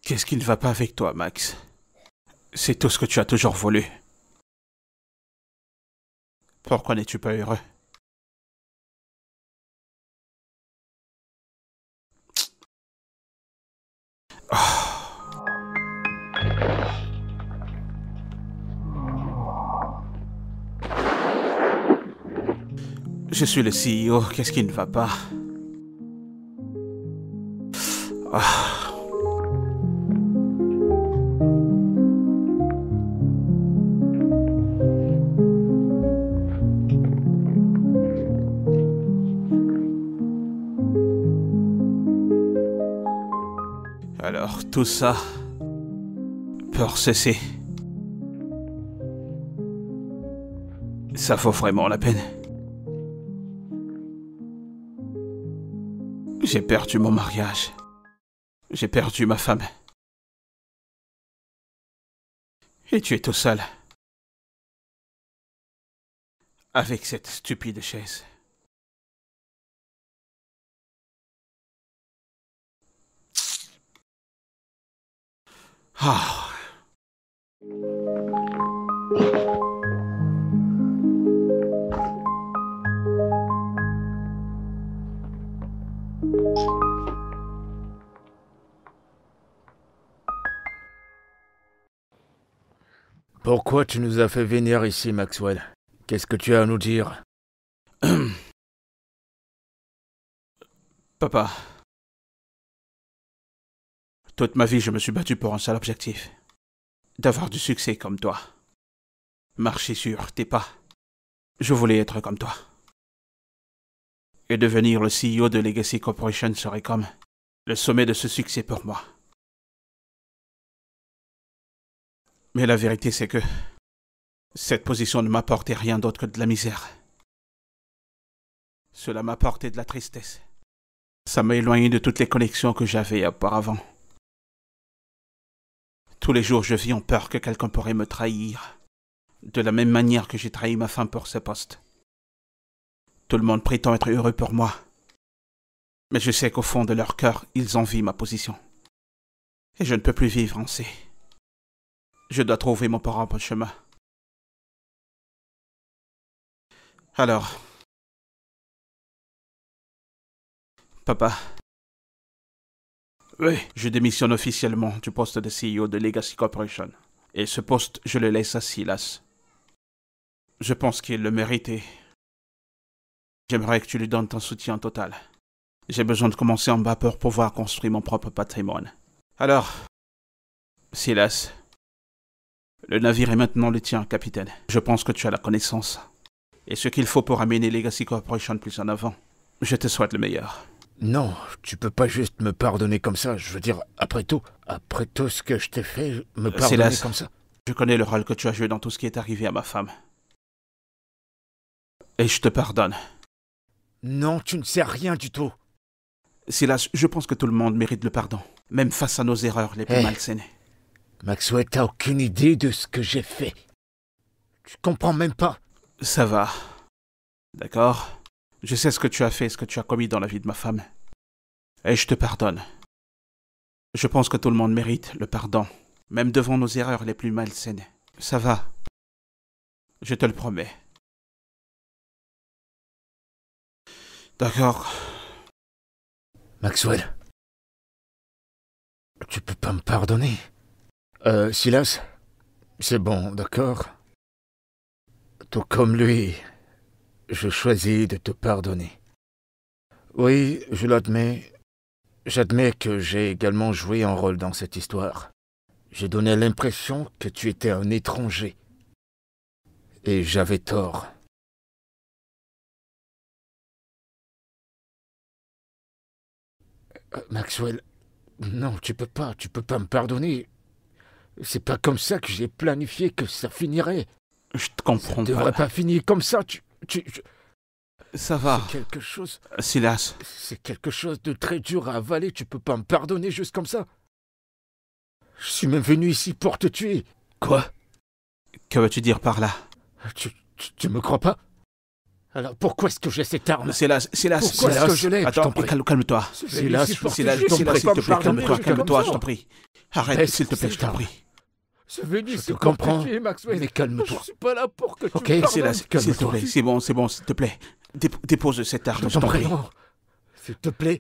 Qu'est-ce qui ne va pas avec toi, Max? C'est tout ce que tu as toujours voulu. Pourquoi n'es-tu pas heureux? Je suis le CEO, qu'est-ce qui ne va pas? Alors, tout ça peut cesser. Ça vaut vraiment la peine. J'ai perdu mon mariage. J'ai perdu ma femme. Et tu es tout seul. Avec cette stupide chaise. Ah. Pourquoi tu nous as fait venir ici, Maxwell? Qu'est-ce que tu as à nous dire? Papa, toute ma vie, je me suis battu pour un seul objectif. D'avoir du succès comme toi. Marcher sur tes pas. Je voulais être comme toi. Et devenir le CEO de Legacy Corporation serait comme le sommet de ce succès pour moi. Mais la vérité, c'est que cette position ne m'apportait rien d'autre que de la misère. Cela m'apportait de la tristesse. Ça m'a éloigné de toutes les connexions que j'avais auparavant. Tous les jours, je vis en peur que quelqu'un pourrait me trahir, de la même manière que j'ai trahi ma femme pour ce poste. Tout le monde prétend être heureux pour moi, mais je sais qu'au fond de leur cœur, ils envient ma position. Et je ne peux plus vivre ainsi. Je dois trouver mon propre chemin. Alors, papa, oui, je démissionne officiellement du poste de CEO de Legacy Corporation. Et ce poste, je le laisse à Silas. Je pense qu'il le mérite et j'aimerais que tu lui donnes ton soutien total. J'ai besoin de commencer en bas pour pouvoir construire mon propre patrimoine. Alors, Silas, le navire est maintenant le tien, capitaine. Je pense que tu as la connaissance et ce qu'il faut pour amener Legacy Corporation plus en avant. Je te souhaite le meilleur. Non, tu peux pas juste me pardonner comme ça. Je veux dire, après tout ce que je t'ai fait, me pardonner Silas, comme ça. Je connais le rôle que tu as joué dans tout ce qui est arrivé à ma femme. Et je te pardonne. Non, tu ne sais rien du tout. Silas, je pense que tout le monde mérite le pardon, même face à nos erreurs les plus malsaines. Maxwell, t'as aucune idée de ce que j'ai fait. Tu comprends même pas. Ça va. D'accord? Je sais ce que tu as fait, ce que tu as commis dans la vie de ma femme. Et je te pardonne. Je pense que tout le monde mérite le pardon, même devant nos erreurs les plus malsaines. Ça va. Je te le promets. D'accord. Maxwell, tu peux pas me pardonner. Silas, c'est bon, d'accord? Tout comme lui, je choisis de te pardonner. Oui, je l'admets. J'admets que j'ai également joué un rôle dans cette histoire. J'ai donné l'impression que tu étais un étranger. Et j'avais tort. Maxwell, non, tu peux pas me pardonner. C'est pas comme ça que j'ai planifié que ça finirait. Je te comprends pas. Ça devrait pas finir comme ça, Ça va. C'est quelque chose... Silas. C'est quelque chose de très dur à avaler, tu peux pas me pardonner juste comme ça. Je suis même venu ici pour te tuer. Quoi? Que veux-tu dire par là? Tu me crois pas? Alors pourquoi est-ce que j'ai cette arme? Silas, pourquoi est-ce que je l'ai? Attends, calme-toi. Silas, s'il te plaît, calme-toi, je t'en prie. Arrête, s'il te plaît, je t'en prie. Je te comprends, mais calme-toi. Je suis pas là pour que tu me pardonnes. Silas, s'il te plaît, c'est bon, s'il te plaît. Dépose cette arme, je t'en prie. S'il te plaît,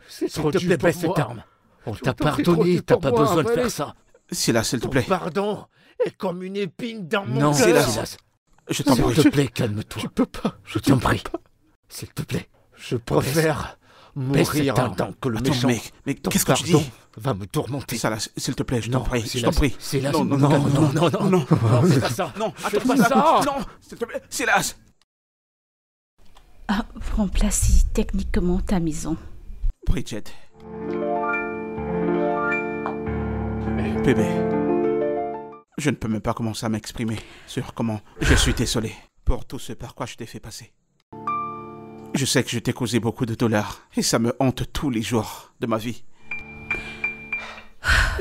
baisse cette arme. On t'a pardonné, t'as pas besoin de faire ça. Silas, s'il te plaît. Ton pardon est comme une épine dans mon cœur. Non, Silas. Je t'en prie. S'il te plaît, calme-toi. Tu peux pas. Je t'en prie. S'il te plaît. Je préfère mourir en tant que le méchant. Mais Ton qu'est-ce que tu dis? pardon va me tourmenter. Silas, s'il te plaît, je t'en prie. Je t'en prie. Silas, non, fais pas ça. Non, fais pas ça. Non, s'il te plaît. Silas. Ah, remplace techniquement ta maison. Bridget. Bébé, je ne peux même pas commencer à m'exprimer sur comment je suis désolé pour tout ce par quoi je t'ai fait passer. Je sais que je t'ai causé beaucoup de douleur et ça me hante tous les jours de ma vie.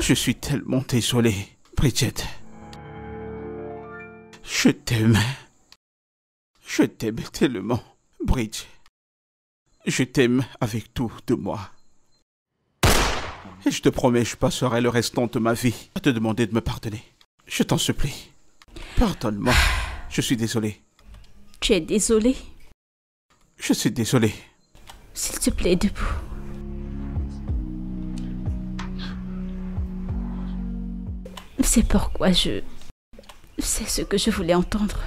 Je suis tellement désolé, Bridget. Je t'aime. Je t'aime tellement, Bridget. Je t'aime avec tout de moi. Et je te promets, je passerai le restant de ma vie à te demander de me pardonner. Je t'en supplie. Pardonne-moi. Je suis désolé. Tu es désolé? Je suis désolé. S'il te plaît, debout. C'est pourquoi c'est ce que je voulais entendre.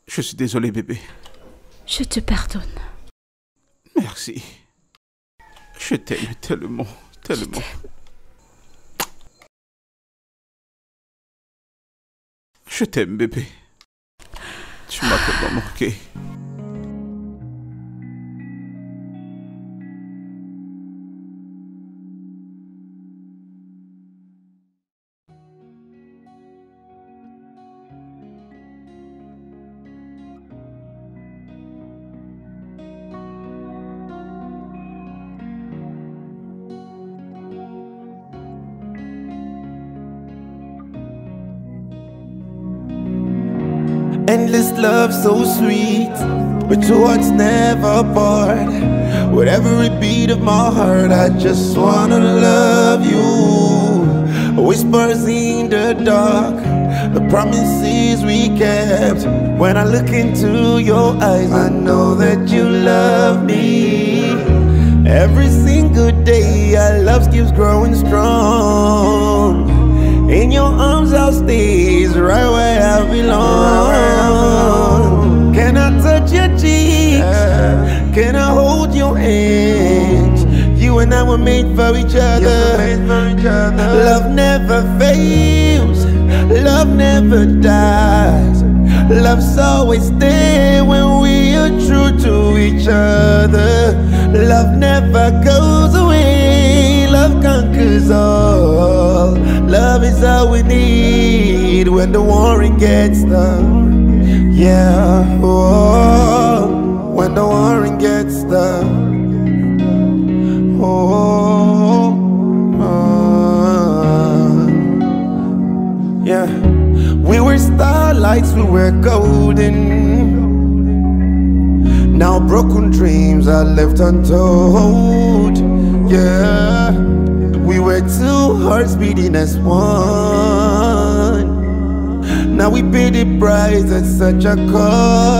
Je suis désolé, bébé. Je te pardonne. Merci. Je t'aime tellement, tellement. Je t'aime, bébé. Tu m'as tellement manqué. Endless love so sweet, but two hearts never part. With every beat of my heart, I just wanna love you. Whispers in the dark, the promises we kept. When I look into your eyes, I know that you love me. Every single day, our love keeps growing strong. In your arms I'll stay, right where I belong. Can I touch your cheeks? Can I hold your hands? You and I were made for each other. Love never fails, love never dies. Love's always there when we are true to each other. Love never goes away, love conquers all. Love is all we need when the warring gets tough. Yeah, oh, when the warring gets tough. Oh, yeah. We were starlights, we were golden. Now broken dreams are left untold. Yeah, we were two hearts beating as one. Now we pay the price at such a cost.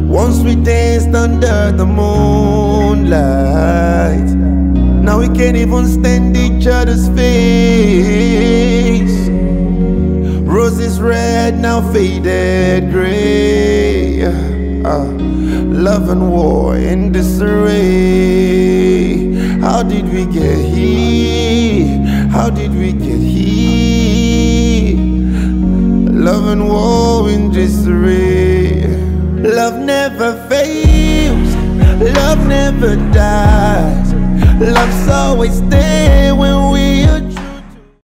Once we danced under the moonlight. Now we can't even stand each other's face. Roses red, now faded gray. Love and war in disarray. How did we get here? How did we get here? Love and war in disarray. Love never fails, love never dies. Love's always there when